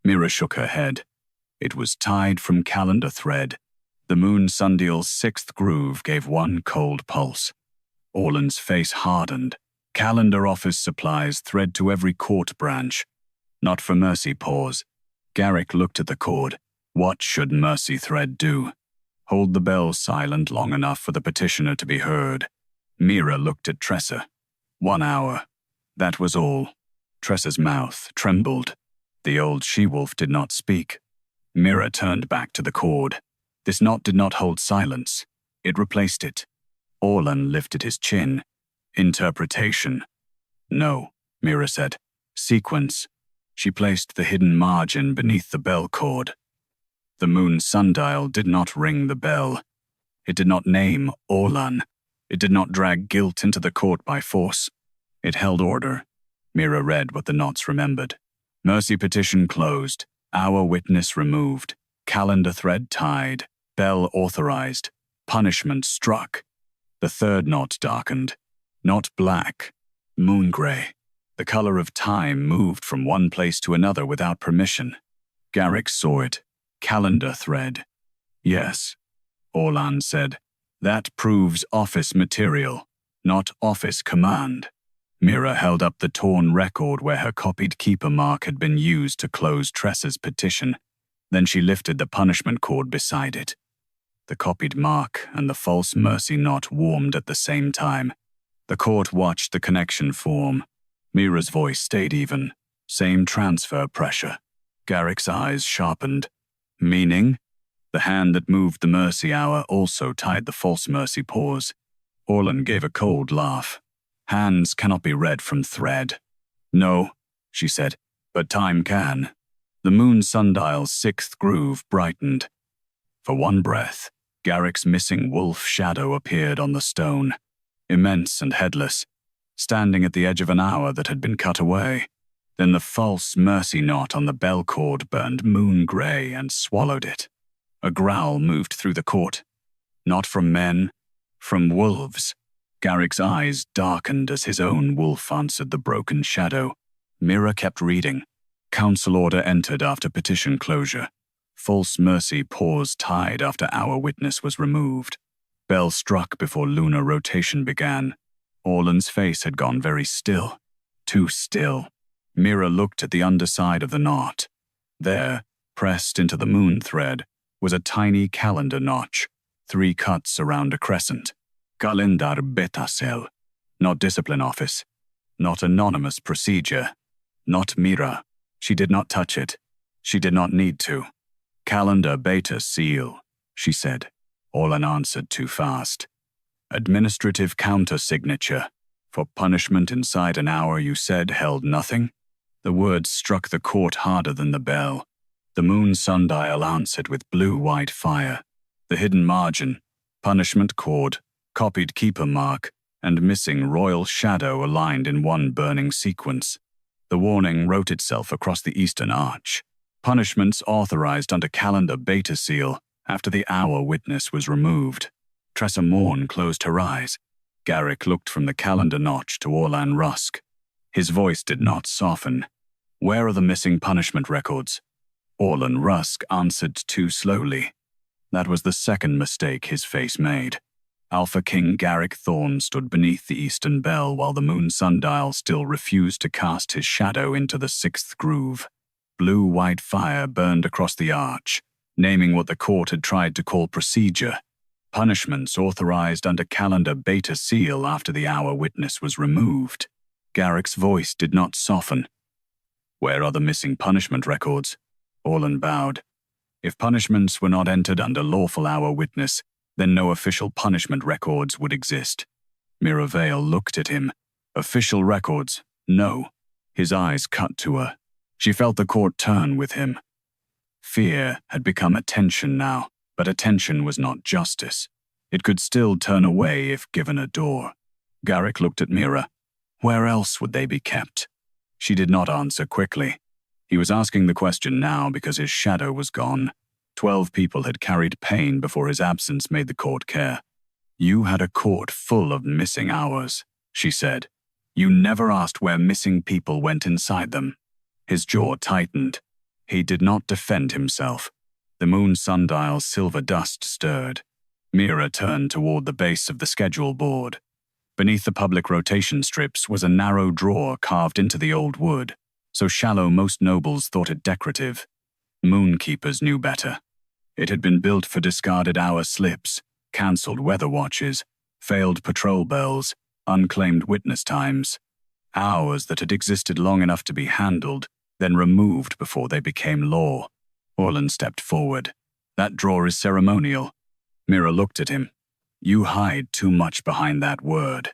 Mira shook her head. It was tied from calendar thread. The Moon Sundial's 6th groove gave one cold pulse. Orlan's face hardened. Calendar office supplies thread to every court branch. Not for mercy pause. Garric looked at the cord. What should mercy thread do? Hold the bell silent long enough for the petitioner to be heard. Mira looked at Tressa. 1 hour. That was all. Tressa's mouth trembled. The old she-wolf did not speak. Mira turned back to the cord. This knot did not hold silence. It replaced it. Orlan lifted his chin. Interpretation. No, Mira said. Sequence. She placed the hidden margin beneath the bell cord. The Moon Sundial did not ring the bell. It did not name Orlan. It did not drag guilt into the court by force. It held order. Mira read what the knots remembered. Mercy petition closed. Our witness removed. Calendar thread tied. Bell authorized. Punishment struck. The third knot darkened. Not black. Moon gray. The color of time moved from one place to another without permission. Garric saw it. Calendar thread. Yes, Orlan said. That proves office material, not office command. Mira held up the torn record where her copied keeper mark had been used to close Tressa's petition. Then she lifted the punishment cord beside it. The copied mark and the false mercy knot warmed at the same time. The court watched the connection form. Mira's voice stayed even. Same transfer pressure. Garric's eyes sharpened. Meaning? The hand that moved the mercy hour also tied the false mercy pause. Orlan gave a cold laugh. Hands cannot be read from thread. No, she said, but time can. The Moon Sundial's 6th groove brightened. For one breath, Garric's missing wolf shadow appeared on the stone, immense and headless, standing at the edge of an hour that had been cut away. Then the false mercy knot on the bell cord burned moon gray and swallowed it. A growl moved through the court. Not from men, from wolves. Garric's eyes darkened as his own wolf answered the broken shadow. Mira kept reading. Council order entered after petition closure. False mercy pause tied after our witness was removed. Bell struck before lunar rotation began. Orlan's face had gone very still. Too still. Mira looked at the underside of the knot. There, pressed into the moon thread, was a tiny calendar notch, 3 cuts around a crescent. Calendar beta cell. Not discipline office. Not anonymous procedure. Not Mira. She did not touch it. She did not need to. Calendar beta seal, she said. Orlan answered too fast. Administrative counter-signature. For punishment inside an hour you said held nothing? The words struck the court harder than the bell. The Moon Sundial answered with blue-white fire. The hidden margin, punishment cord, copied keeper mark, and missing royal shadow aligned in one burning sequence. The warning wrote itself across the eastern arch. Punishments authorized under calendar beta seal after the hour witness was removed. Tressa Morn closed her eyes. Garric looked from the calendar notch to Orlan Rusk. His voice did not soften. Where are the missing punishment records? Orlan Rusk answered too slowly. That was the second mistake his face made. Alpha King Garric Thorn stood beneath the eastern bell while the Moon Sundial still refused to cast his shadow into the sixth groove. Blue-white fire burned across the arch, naming what the court had tried to call procedure. Punishments authorized under calendar beta seal after the hour witness was removed. Garric's voice did not soften. Where are the missing punishment records? Orlan bowed. If punishments were not entered under lawful hour witness, then no official punishment records would exist. Mira Veyl looked at him. Official records? No. His eyes cut to her. She felt the court turn with him. Fear had become attention now, but attention was not justice. It could still turn away if given a door. Garric looked at Mira. Where else would they be kept? She did not answer quickly. He was asking the question now because his shadow was gone. 12 people had carried pain before his absence made the court care. You had a court full of missing hours, she said. You never asked where missing people went inside them. His jaw tightened. He did not defend himself. The Moon Sundial's silver dust stirred. Mira turned toward the base of the schedule board. Beneath the public rotation strips was a narrow drawer carved into the old wood, so shallow most nobles thought it decorative. Moonkeepers knew better. It had been built for discarded hour slips, cancelled weather watches, failed patrol bells, unclaimed witness times. Hours that had existed long enough to be handled, then removed before they became law. Orlan stepped forward. That drawer is ceremonial. Mira looked at him. You hide too much behind that word.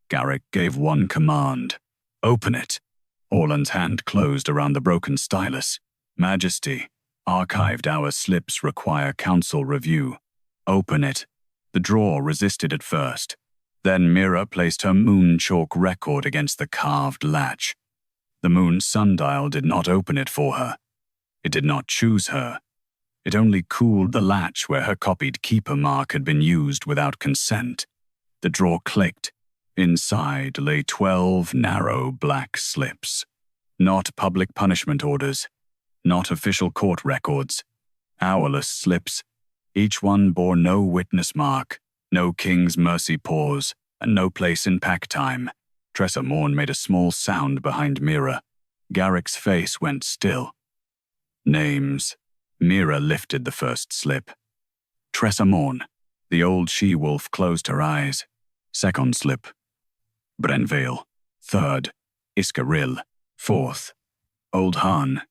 Garric gave one command. Open it. Orlan's hand closed around the broken stylus. Majesty, archived hour slips require council review. Open it. The drawer resisted at first. Then Mira placed her moon chalk record against the carved latch. The Moon Sundial did not open it for her. It did not choose her. It only cooled the latch where her copied keeper mark had been used without consent. The drawer clicked. Inside lay 12 narrow black slips. Not public punishment orders. Not official court records. Hourless slips. Each one bore no witness mark, no king's mercy pause, and no place in pack time. Tressa Morn made a small sound behind Mira. Garric's face went still. Names. Mira lifted the first slip. Tressa Morn. The old she-wolf closed her eyes. Second slip. Bren Veyl. Third. Iskaril. Fourth. Old Han.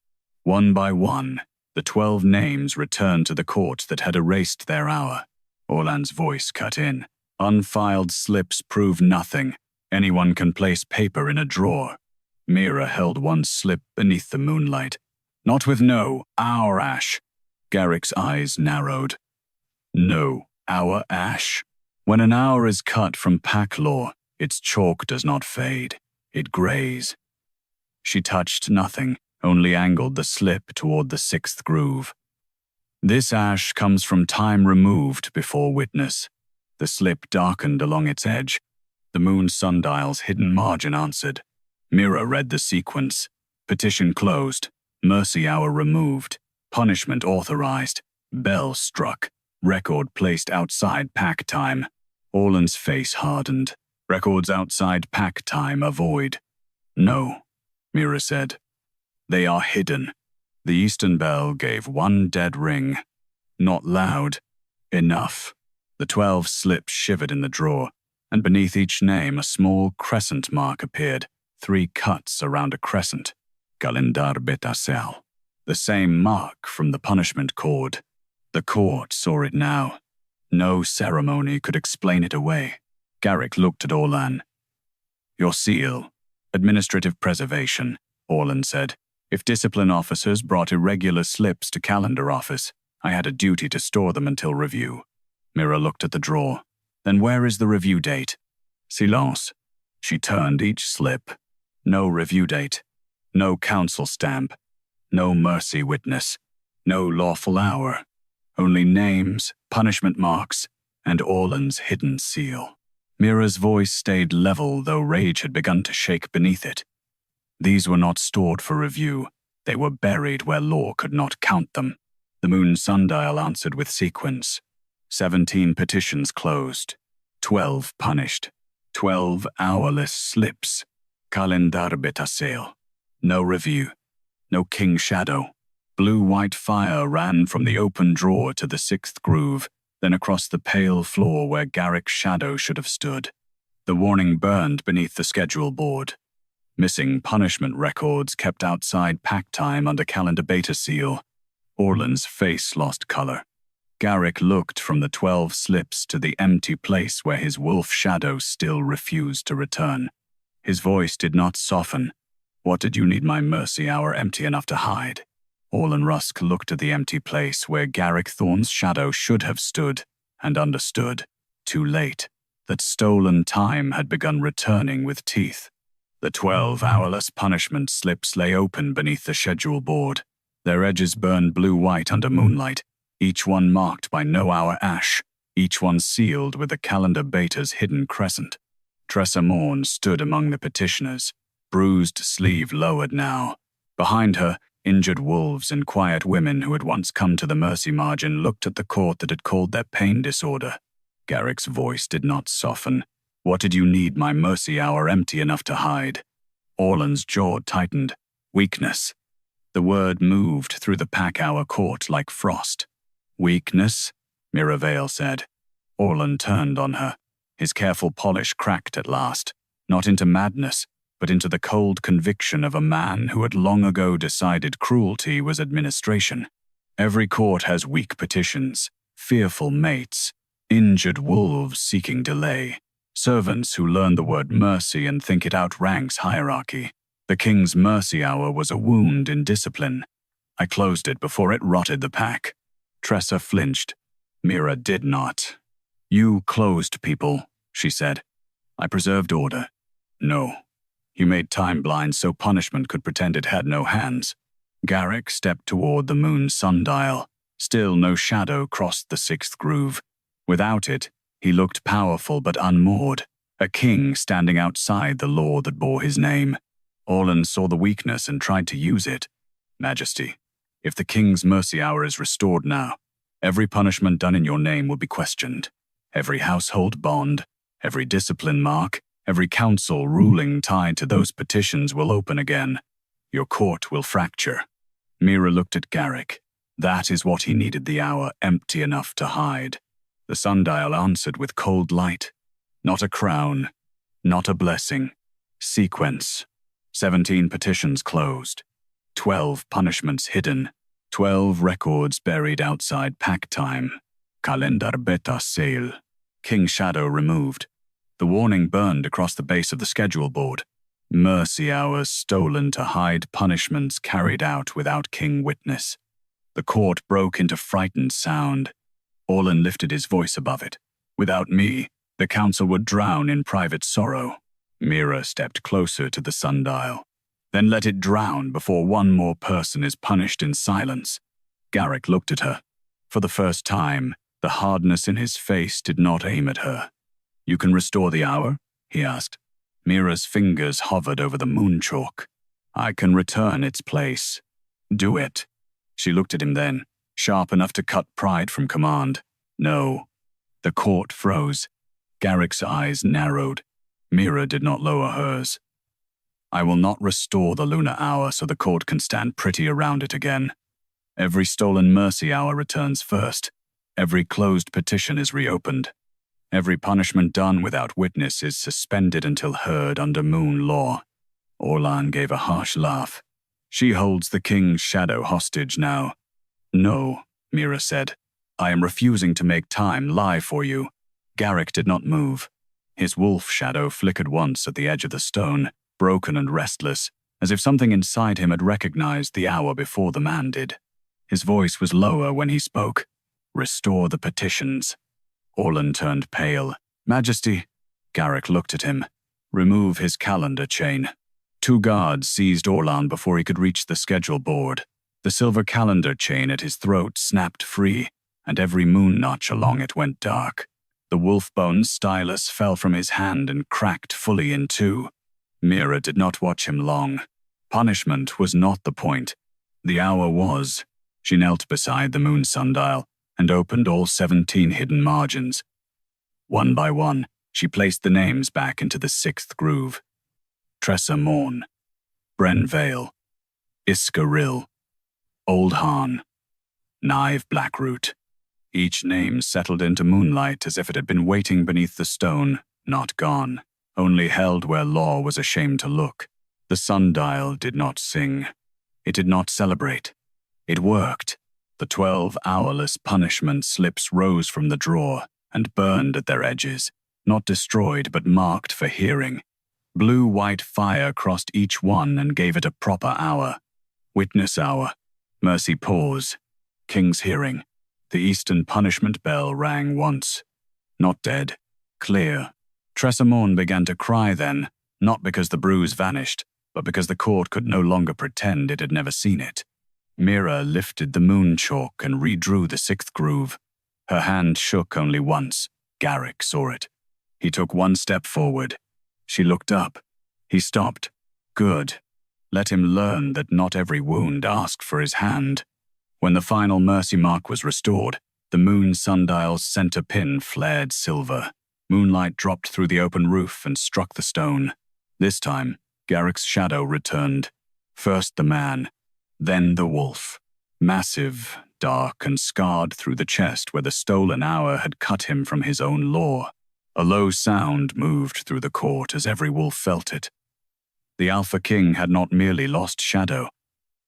One by one, the 12 names returned to the court that had erased their hour. Orlan's voice cut in. Unfiled slips prove nothing. Anyone can place paper in a drawer. Mira held one slip beneath the moonlight. Not with no, our ash. Garric's eyes narrowed. No, our ash. When an hour is cut from pack law, its chalk does not fade. It grays. She touched nothing, only angled the slip toward the sixth groove. This ash comes from time removed before witness. The slip darkened along its edge. The Moon Sundial's hidden margin answered. Mira read the sequence. Petition closed. Mercy hour removed. Punishment authorized. Bell struck. Record placed outside pack time. Orlan's face hardened. Records outside pack time avoid. No, Mira said. They are hidden. The Eastern Bell gave one dead ring. Not loud. Enough. The 12 slips shivered in the drawer, and beneath each name a small crescent mark appeared, 3 cuts around a crescent. Calendar beta cell. The same mark from the punishment cord. The court saw it now. No ceremony could explain it away. Garric looked at Orlan. Your seal. Administrative preservation, Orlan said. If discipline officers brought irregular slips to calendar office, I had a duty to store them until review. Mira looked at the drawer. Then where is the review date? Silence. She turned each slip. No review date. No council stamp, no mercy witness, no lawful hour, only names, punishment marks, and Orlan's hidden seal. Mira's voice stayed level, though rage had begun to shake beneath it. These were not stored for review. They were buried where law could not count them. The Moon Sundial answered with sequence. 17 petitions closed. 12 punished. 12 hourless slips. Kalendar betasail. No review. No king shadow. Blue-white fire ran from the open drawer to the 6th groove, then across the pale floor where Garric's shadow should have stood. The warning burned beneath the schedule board. Missing punishment records kept outside pack time under calendar beta seal. Orlan's face lost color. Garric looked from the 12 slips to the empty place where his wolf shadow still refused to return. His voice did not soften. What did you need my mercy hour empty enough to hide? Orlan Rusk looked at the empty place where Garric Thorn's shadow should have stood, and understood, too late, that stolen time had begun returning with teeth. The 12 hourless punishment slips lay open beneath the schedule board. Their edges burned blue-white under moonlight, each one marked by no-hour ash, each one sealed with the calendar beta's hidden crescent. Tressa Morn stood among the petitioners, bruised sleeve lowered now. Behind her, injured wolves and quiet women who had once come to the mercy margin looked at the court that had called their pain disorder. Garric's voice did not soften. What did you need my mercy hour empty enough to hide? Orlan's jaw tightened. Weakness. The word moved through the pack-hour court like frost. Weakness? Mira Veyl said. Orlan turned on her. His careful polish cracked at last, not into madness, but into the cold conviction of a man who had long ago decided cruelty was administration. Every court has weak petitions, fearful mates, injured wolves seeking delay, servants who learn the word mercy and think it outranks hierarchy. The king's mercy hour was a wound in discipline. I closed it before it rotted the pack. Tressa flinched. Mira did not. You closed people, she said. I preserved order. No. You made time blind so punishment could pretend it had no hands. Garric stepped toward the Moon Sundial. Still no shadow crossed the 6th groove. Without it, he looked powerful but unmoored, a king standing outside the law that bore his name. Orlan saw the weakness and tried to use it. Majesty, if the king's mercy hour is restored now, every punishment done in your name will be questioned. Every household bond, every discipline mark, every council ruling tied to those petitions will open again. Your court will fracture. Mira looked at Garric. That is what he needed the hour empty enough to hide. The sundial answered with cold light. Not a crown, not a blessing. Sequence. 17 petitions closed. 12 punishments hidden. 12 records buried outside pack time. Kalendar beta sail. King Shadow removed. The warning burned across the base of the schedule board. Mercy hours stolen to hide punishments carried out without king witness. The court broke into frightened sound. Orlan lifted his voice above it. Without me, the council would drown in private sorrow. Mira stepped closer to the sundial. Then let it drown before one more person is punished in silence. Garric looked at her. For the first time, the hardness in his face did not aim at her. You can restore the hour? He asked. Mira's fingers hovered over the moon chalk. I can return its place. Do it. She looked at him then, sharp enough to cut pride from command. No. The court froze. Garric's eyes narrowed. Mira did not lower hers. I will not restore the lunar hour so the court can stand pretty around it again. Every stolen mercy hour returns first. Every closed petition is reopened. Every punishment done without witness is suspended until heard under moon law. Orlan gave a harsh laugh. She holds the king's shadow hostage now. No, Mira said. I am refusing to make time lie for you. Garric did not move. His wolf shadow flickered once at the edge of the stone, broken and restless, as if something inside him had recognized the hour before the man did. His voice was lower when he spoke. Restore the petitions. Orlan turned pale. Majesty. Garric looked at him. Remove his calendar chain. 2 guards seized Orlan before he could reach the schedule board. The silver calendar chain at his throat snapped free, and every moon notch along it went dark. The wolf-bone stylus fell from his hand and cracked fully in 2. Mira did not watch him long. Punishment was not the point. The hour was. She knelt beside the Moon Sundial and opened all 17 hidden margins. One by one, she placed the names back into the 6th groove. Tressa Morn, Bren Veyl, Iska Rill, Old Han, Nive Blackroot. Each name settled into moonlight as if it had been waiting beneath the stone, not gone, only held where law was ashamed to look. The sundial did not sing. It did not celebrate. It worked. The 12 hourless punishment slips rose from the drawer and burned at their edges, not destroyed but marked for hearing. Blue-white fire crossed each one and gave it a proper hour. Witness hour. Mercy pause. King's hearing. The Eastern punishment bell rang once. Not dead. Clear. Tressa Morn began to cry then, not because the bruise vanished, but because the court could no longer pretend it had never seen it. Mira lifted the moon chalk and redrew the 6th groove. Her hand shook only once. Garric saw it. He took 1 step forward. She looked up. He stopped. Good. Let him learn that not every wound asked for his hand. When the final mercy mark was restored, the Moon Sundial's center pin flared silver. Moonlight dropped through the open roof and struck the stone. This time, Garric's shadow returned. First the man, then the wolf. Massive, dark, and scarred through the chest where the stolen hour had cut him from his own law. A low sound moved through the court as every wolf felt it. The Alpha King had not merely lost shadow.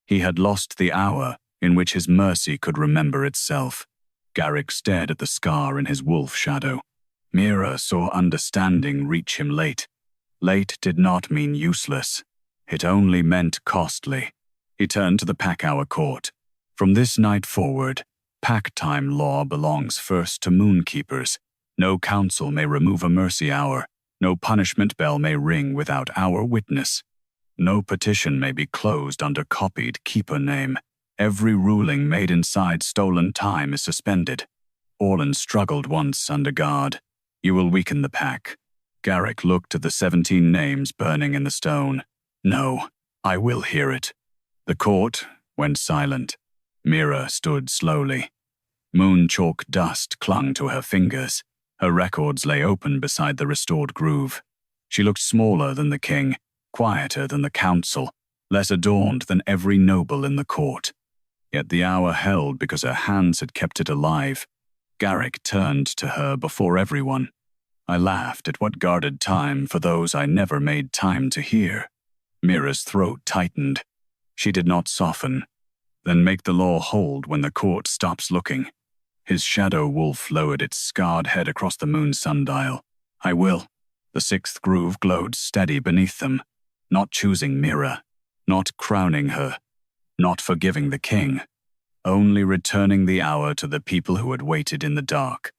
He had lost the hour in which his mercy could remember itself. Garric stared at the scar in his wolf shadow. Mira saw understanding reach him late. Late did not mean useless. It only meant costly. He turned to the pack hour court. From this night forward, pack time law belongs first to moonkeepers. No council may remove a mercy hour. No punishment bell may ring without our witness. No petition may be closed under copied keeper name. Every ruling made inside stolen time is suspended. Orlan struggled once under guard. You will weaken the pack. Garric looked at the 17 names burning in the stone. No, I will hear it. The court went silent. Mira stood slowly. Moon chalk dust clung to her fingers. Her records lay open beside the restored groove. She looked smaller than the king, quieter than the council, less adorned than every noble in the court. Yet the hour held because her hands had kept it alive. Garric turned to her before everyone. I laughed at what guarded time for those I never made time to hear. Mira's throat tightened. She did not soften. Then make the law hold when the court stops looking. His shadow wolf lowered its scarred head across the Moon Sundial. I will. The 6th groove glowed steady beneath them. Not choosing Mira. Not crowning her. Not forgiving the king. Only returning the hour to the people who had waited in the dark.